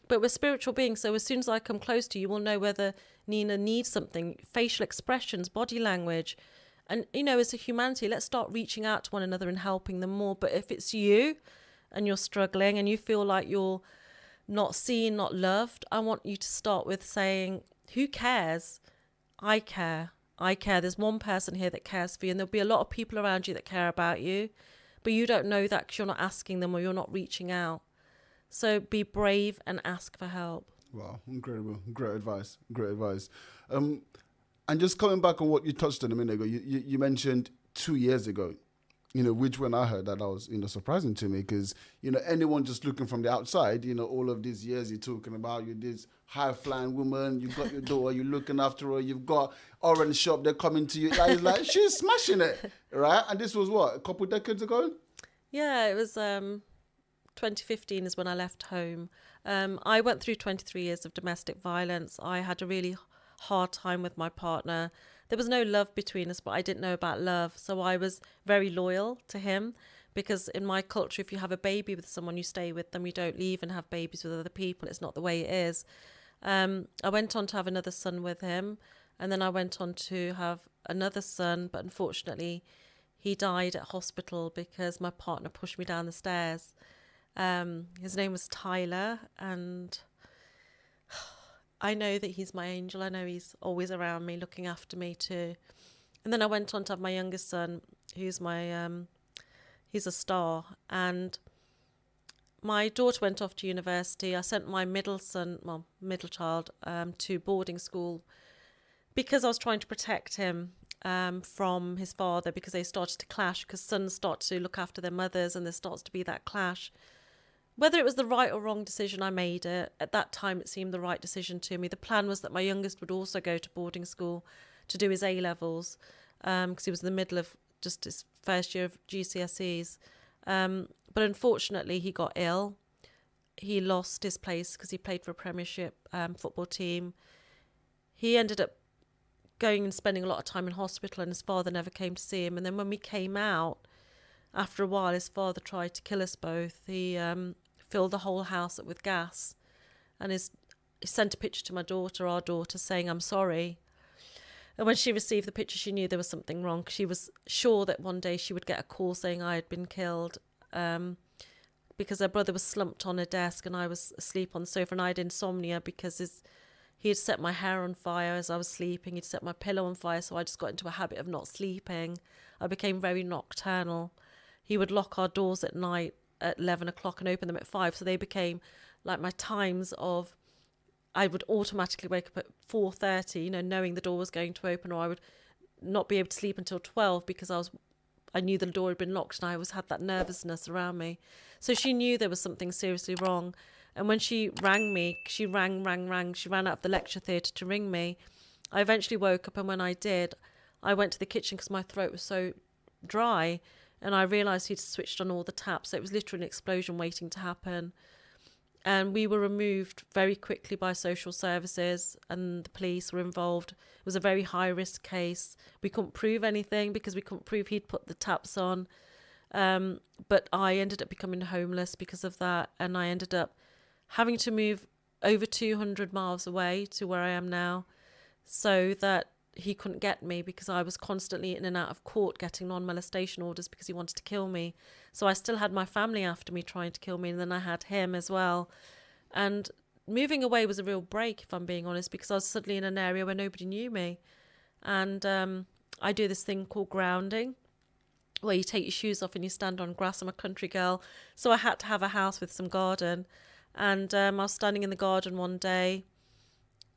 But we're spiritual beings, so as soon as I come close to you, you will know whether Nina needs something, facial expressions, body language. And, you know, as a humanity, let's start reaching out to one another and helping them more. But if it's you and you're struggling and you feel like you're not seen, not loved, I want you to start with saying, who cares? I care. I care. There's one person here that cares for you, and there'll be a lot of people around you that care about you. But you don't know that because you're not asking them or you're not reaching out. So be brave and ask for help. Wow, incredible. Great advice. Great advice. And just coming back on what you touched on a minute ago, you mentioned 2 years ago, Which when I heard that was, surprising to me because, anyone just looking from the outside, all of these years you're talking about, you're this high-flying woman, you got your daughter, you're looking after her, you've got Orange Shop, they're coming to you. Like, she's smashing it, right? And this was what, a couple of decades ago? Yeah, it was 2015 is when I left home. I went through 23 years of domestic violence. I had a really hard time with my partner. There was no love between us, but I didn't know about love. So I was very loyal to him because in my culture, if you have a baby with someone, you stay with them. You don't leave and have babies with other people. It's not the way it is. I went on to have another son with him. And then I went on to have another son. But unfortunately, he died at hospital because my partner pushed me down the stairs. His name was Tyler, and I know that he's my angel. I know he's always around me, looking after me too. And then I went on to have my youngest son, who's he's a star. And my daughter went off to university. I sent my middle child, to boarding school because I was trying to protect him from his father, because they started to clash, because sons start to look after their mothers and there starts to be that clash. Whether it was the right or wrong decision, I made it. At that time, it seemed the right decision to me. The plan was that my youngest would also go to boarding school to do his A-levels, because he was in the middle of just his first year of GCSEs. But unfortunately, he got ill. He lost his place because he played for a Premiership football team. He ended up going and spending a lot of time in hospital, and his father never came to see him. And then when we came out, after a while, his father tried to kill us both. He filled the whole house up with gas, and he sent a picture to our daughter, saying, "I'm sorry." And when she received the picture, she knew there was something wrong. She was sure that one day she would get a call saying I had been killed, because her brother was slumped on a desk and I was asleep on the sofa, and I had insomnia because he had set my hair on fire as I was sleeping. He'd set my pillow on fire, so I just got into a habit of not sleeping. I became very nocturnal. He would lock our doors at night at 11 o'clock and open them at 5. So they became like my times of, I would automatically wake up at 4:30, knowing the door was going to open, or I would not be able to sleep until 12 because I knew the door had been locked, and I always had that nervousness around me. So she knew there was something seriously wrong. And when she rang me, she rang. She ran out of the lecture theatre to ring me. I eventually woke up, and when I did, I went to the kitchen because my throat was so dry, and I realised he'd switched on all the taps. So it was literally an explosion waiting to happen. And we were removed very quickly by social services, and the police were involved. It was a very high-risk case. We couldn't prove anything because we couldn't prove he'd put the taps on. But I ended up becoming homeless because of that, and I ended up having to move over 200 miles away to where I am now so that he couldn't get me, because I was constantly in and out of court getting non-molestation orders because he wanted to kill me. So I still had my family after me trying to kill me, and then I had him as well. And moving away was a real break, if I'm being honest, because I was suddenly in an area where nobody knew me. And I do this thing called grounding, where you take your shoes off and you stand on grass. I'm a country girl, so I had to have a house with some garden. And I was standing in the garden one day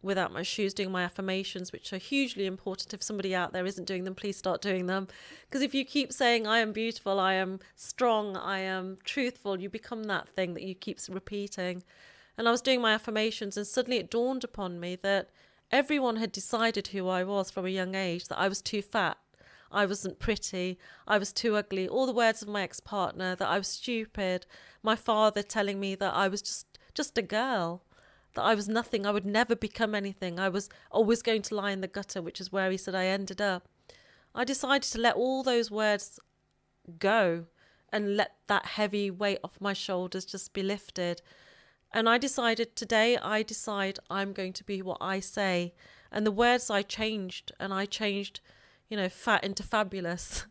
without my shoes, doing my affirmations, which are hugely important. If somebody out there isn't doing them, please start doing them. Because if you keep saying, I am beautiful, I am strong, I am truthful, you become that thing that you keep repeating. And I was doing my affirmations, and suddenly it dawned upon me that everyone had decided who I was from a young age, that I was too fat, I wasn't pretty, I was too ugly, all the words of my ex-partner, that I was stupid, my father telling me that I was just a girl, that I was nothing, I would never become anything, I was always going to lie in the gutter, which is where he said I ended up. I decided to let all those words go and let that heavy weight off my shoulders just be lifted. And I decided today, I'm going to be what I say. And the words I changed, and I changed, fat into fabulous.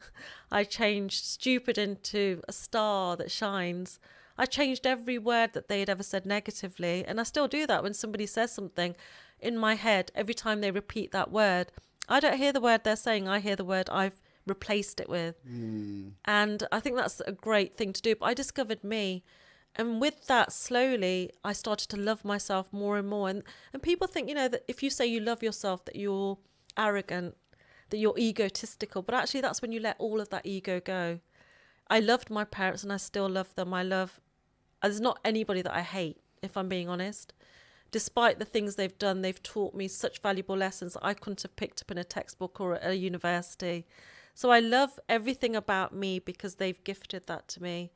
I changed stupid into a star that shines. I changed every word that they had ever said negatively. And I still do that when somebody says something in my head. Every time they repeat that word, I don't hear the word they're saying. I hear the word I've replaced it with. And I think that's a great thing to do. But I discovered me. And with that, slowly, I started to love myself more and more. And people think, that if you say you love yourself, that you're arrogant, that you're egotistical. But actually, that's when you let all of that ego go. I loved my parents and I still love them. There's not anybody that I hate, if I'm being honest. Despite the things they've done, they've taught me such valuable lessons that I couldn't have picked up in a textbook or at a university. So I love everything about me because they've gifted that to me.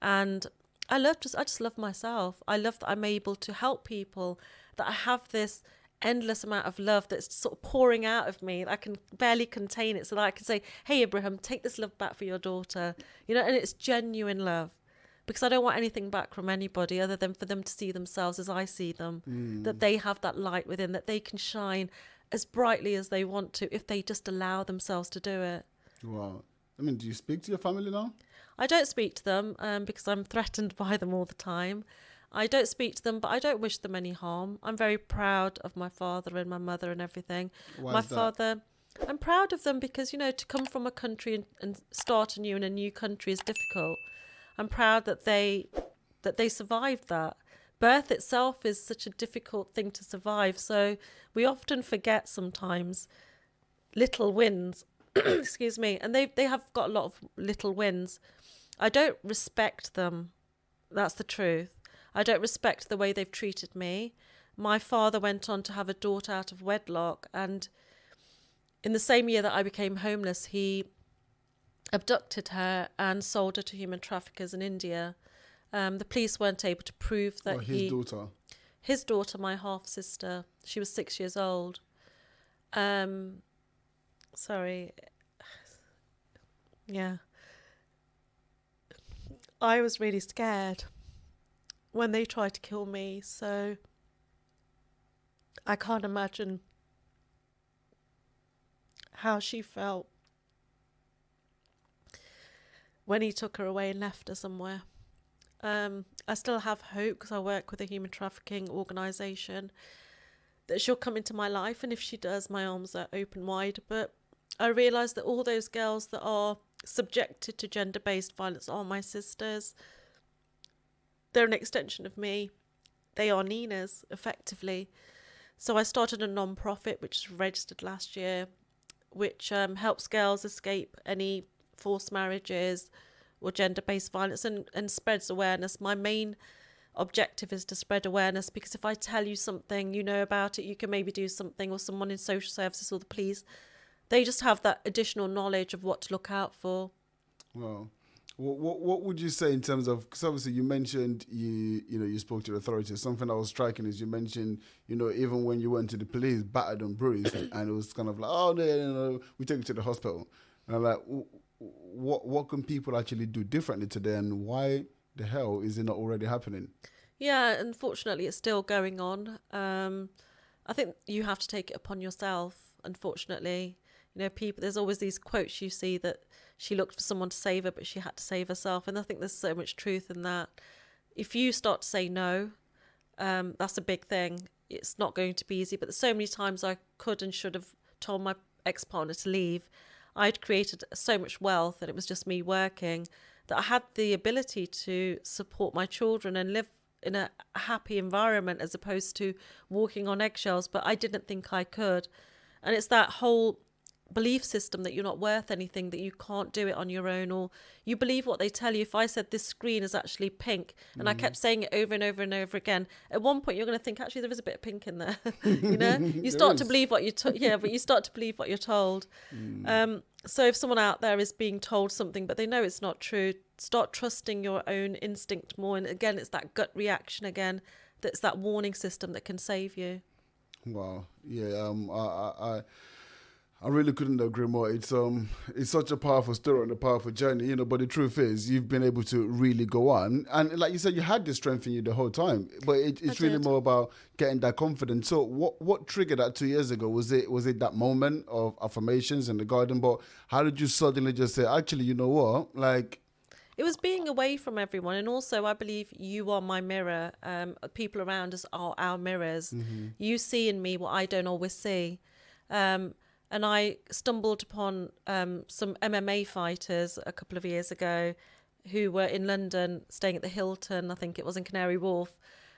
And I just love myself. I love that I'm able to help people, that I have this endless amount of love that's sort of pouring out of me. I can barely contain it, so that I can say, hey, Abraham, take this love back for your daughter. And it's genuine love. Because I don't want anything back from anybody other than for them to see themselves as I see them, that they have that light within, that they can shine as brightly as they want to if they just allow themselves to do it. Wow. I mean, do you speak to your family now? I don't speak to them because I'm threatened by them all the time. I don't speak to them, but I don't wish them any harm. I'm very proud of my father and my mother and everything. Why is that? Father, I'm proud of them because, to come from a country and start anew in a new country is difficult. I'm proud that they survived that. Birth itself is such a difficult thing to survive. So we often forget sometimes little wins. Excuse me. And they have got a lot of little wins. I don't respect them. That's the truth. I don't respect the way they've treated me. My father went on to have a daughter out of wedlock. And in the same year that I became homeless, he abducted her and sold her to human traffickers in India. The police weren't able to prove that his daughter, my half sister, she was 6 years old. Sorry. Yeah. I was really scared when they tried to kill me, so I can't imagine how she felt when he took her away and left her somewhere. I still have hope because I work with a human trafficking organisation that she'll come into my life, and if she does, my arms are open wide. But I realise that all those girls that are subjected to gender-based violence are my sisters. They're an extension of me. They are Nina's, effectively. So I started a non-profit which was registered last year, which helps girls escape any forced marriages or gender-based violence and spreads awareness. My main objective is to spread awareness, because if I tell you something, you know about it, you can maybe do something, or someone in social services or the police, they just have that additional knowledge of what to look out for. Well, what would you say in terms of, because obviously you mentioned you spoke to the authorities. Something that was striking is you mentioned, even when you went to the police, battered and bruised, and it was kind of like, oh, no, we take you to the hospital. And I'm like, what can people actually do differently today, and why the hell is it not already happening? Yeah, unfortunately, it's still going on. I think you have to take it upon yourself, unfortunately. People, there's always these quotes you see that she looked for someone to save her, but she had to save herself. And I think there's so much truth in that. If you start to say no, that's a big thing. It's not going to be easy, but there's so many times I could and should have told my ex-partner to leave. I'd created so much wealth, and it was just me working, that I had the ability to support my children and live in a happy environment as opposed to walking on eggshells, but I didn't think I could. And it's that whole belief system that you're not worth anything, that you can't do it on your own, or you believe what they tell you. If I said this screen is actually pink and I kept saying it over and over and over again, at one point you're going to think, actually there is a bit of pink in there. You start to believe what but you start to believe what you're told. So if someone out there is being told something but they know it's not true, start trusting your own instinct more. And again, it's that gut reaction again, that's that warning system that can save you. Wow. Yeah. I really couldn't agree more. It's such a powerful story and a powerful journey, but the truth is you've been able to really go on. And like you said, you had this strength in you the whole time, but it's really more about getting that confidence. So what triggered that 2 years ago? Was it that moment of affirmations in the garden? But how did you suddenly just say, actually, you know what? Like, it was being away from everyone. And also, I believe you are my mirror. People around us are our mirrors. Mm-hmm. You see in me what I don't always see. And I stumbled upon some MMA fighters a couple of years ago who were in London staying at the Hilton, I think it was in Canary Wharf.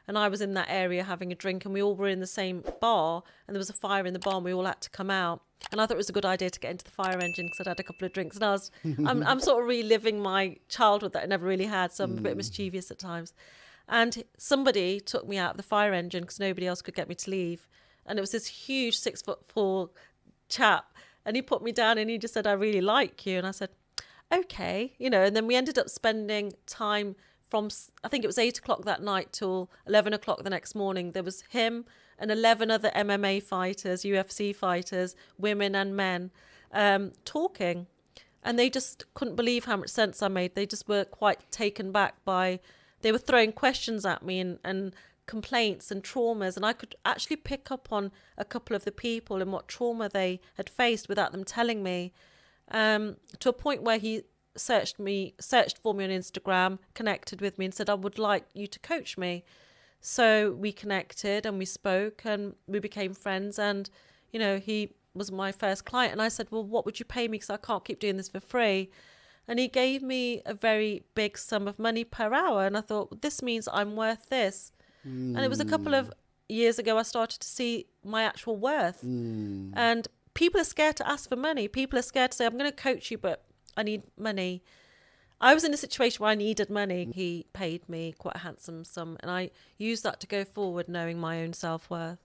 And I was in that area having a drink, and we all were in the same bar, and there was a fire in the bar and we all had to come out. And I thought it was a good idea to get into the fire engine because I'd had a couple of drinks, and I'm sort of reliving my childhood that I never really had. So I'm a bit mischievous at times. And somebody took me out of the fire engine because nobody else could get me to leave. And it was this huge 6'4" chap. And he put me down and he just said, "I really like you." And I said, "Okay." And then we ended up spending time from, I think it was 8 o'clock that night till 11 o'clock the next morning. There was him and 11 other MMA fighters, UFC fighters, women and men, talking. And they just couldn't believe how much sense I made. They just were quite taken back by, they were throwing questions at me and complaints and traumas. And I could actually pick up on a couple of the people and what trauma they had faced without them telling me, to a point where he searched for me on Instagram, connected with me and said, "I would like you to coach me." So we connected and we spoke and we became friends. And, he was my first client. And I said, "Well, what would you pay me? Because I can't keep doing this for free." And he gave me a very big sum of money per hour. And I thought, this means I'm worth this. And it was a couple of years ago I started to see my actual worth. And people are scared to ask for money. People are scared to say, "I'm going to coach you, but I need money." I was in a situation where I needed money. He paid me quite a handsome sum, and I used that to go forward knowing my own self-worth.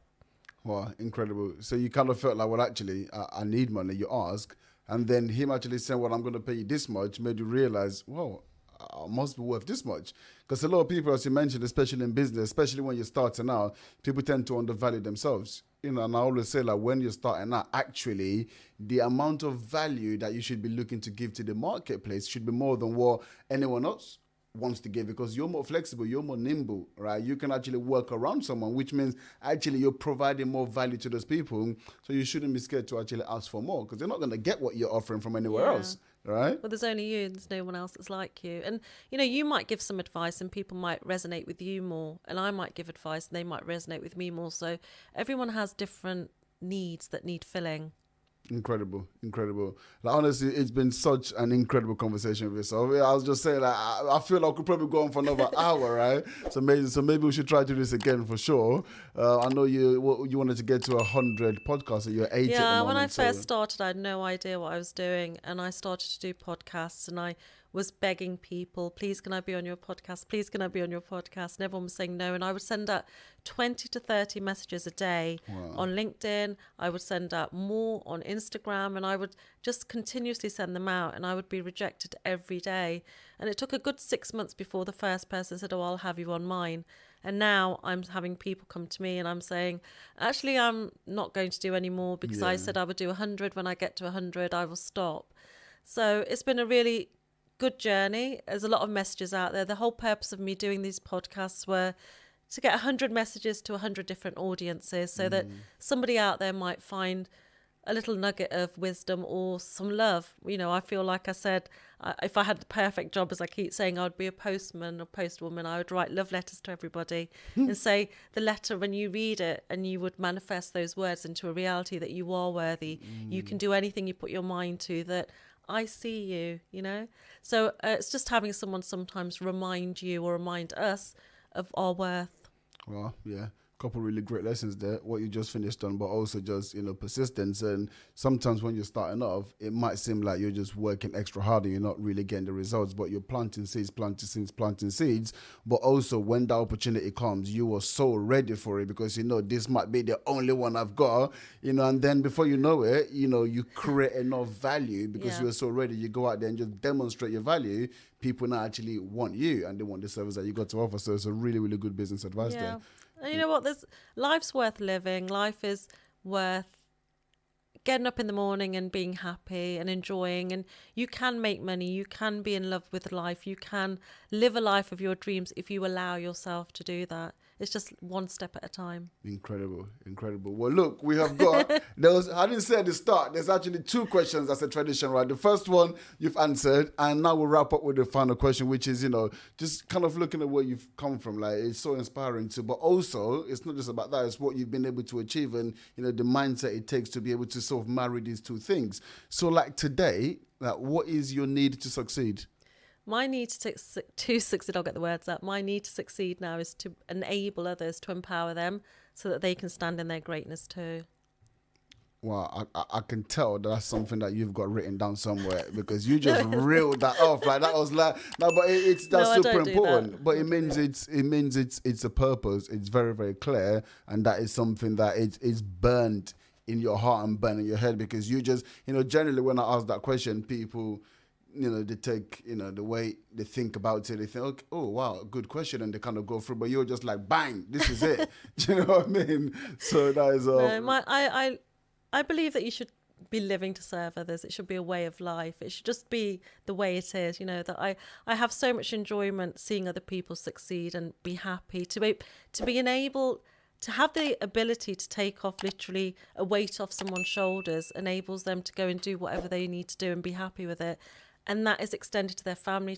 Wow, incredible. So you kind of felt like, well, actually, I need money, you ask, and then him actually saying, "Well, I'm going to pay you this much," made you realize, well, I must be worth this much. Because a lot of people, as you mentioned, especially in business, especially when you're starting out, people tend to undervalue themselves. And I always say, like, when you're starting out, actually, the amount of value that you should be looking to give to the marketplace should be more than what anyone else wants to give, because you're more flexible, you're more nimble, right? You can actually work around someone, which means actually you're providing more value to those people. So you shouldn't be scared to actually ask for more, because they're not going to get what you're offering from anywhere else, right? Well, there's only you, there's no one else that's like you. And, you might give some advice and people might resonate with you more, and I might give advice and they might resonate with me more. So everyone has different needs that need filling. Incredible. Like, honestly, it's been such an incredible conversation with yourself. I was just saying, like, I feel like I could probably go on for another hour, right? So maybe we should try to do this again for sure. I know you wanted to get to 100 podcasts, and you're 80 at the moment. When I first started, I had no idea what I was doing, and I started to do podcasts, and I was begging people, "Please, can I be on your podcast? Please, can I be on your podcast?" And everyone was saying no. And I would send out 20 to 30 messages a day on LinkedIn. I would send out more on Instagram, and I would just continuously send them out, and I would be rejected every day. And it took a good 6 months before the first person said, "Oh, I'll have you on mine." And now I'm having people come to me and I'm saying, "Actually, I'm not going to do any more because I said I would do 100. When I get to 100, I will stop." So it's been a really good journey. There's a lot of messages out there. The whole purpose of me doing these podcasts were to get 100 messages to 100 different audiences, so that somebody out there might find a little nugget of wisdom or some love. I feel like I said, if I had the perfect job, as I keep saying, I would be a postman or postwoman. I would write love letters to everybody and say the letter, when you read it, and you would manifest those words into a reality that you are worthy. You can do anything you put your mind to, that I see you, So it's just having someone sometimes remind you or remind us of our worth. Well, yeah. Couple really great lessons there, what you just finished on, but also just, persistence. And sometimes when you're starting off, it might seem like you're just working extra hard and you're not really getting the results, but you're planting seeds. But also when the opportunity comes, you are so ready for it, because this might be the only one I've got, and then before you know it, you create enough value because you're so ready. You go out there and just demonstrate your value. People now actually want you and they want the service that you got to offer. So it's a really, really good business advice there. And you know what? Life's worth living. Life is worth getting up in the morning and being happy and enjoying. And you can make money. You can be in love with life. You can live a life of your dreams if you allow yourself to do that. It's just one step at a time. Incredible. Well, look, we have got, I didn't say at the start, there's actually 2 questions as a tradition, right? The first one you've answered, and now we'll wrap up with the final question, which is, just kind of looking at where you've come from. Like, it's so inspiring too, but also it's not just about that, it's what you've been able to achieve and, the mindset it takes to be able to sort of marry these 2 things. So like today, what is your need to succeed? My need to succeed, I'll get the words out. My need to succeed now is to enable others, to empower them so that they can stand in their greatness too. Wow, I can tell that's something that you've got written down somewhere, because you just reeled that off. Like that was like no, but that's No, I super don't do important. that. But it means it's a purpose. It's very, very clear, and that is something that is burnt in your heart and burnt in your head, because you just generally when I ask that question, people they take the way they think about it. They think, okay, oh wow, good question, and they kind of go through. But you're just like, bang, this is it. Do you know what I mean? So that is No, I believe that you should be living to serve others. It should be a way of life. It should just be the way it is. That I have so much enjoyment seeing other people succeed and be happy, to be enabled to have the ability to take off literally a weight off someone's shoulders enables them to go and do whatever they need to do and be happy with it. And that is extended to their family,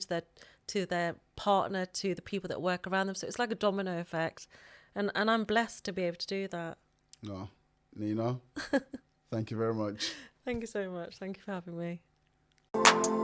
to their partner, to the people that work around them. So it's like a domino effect. And I'm blessed to be able to do that. No, Nina, thank you very much. Thank you so much. Thank you for having me.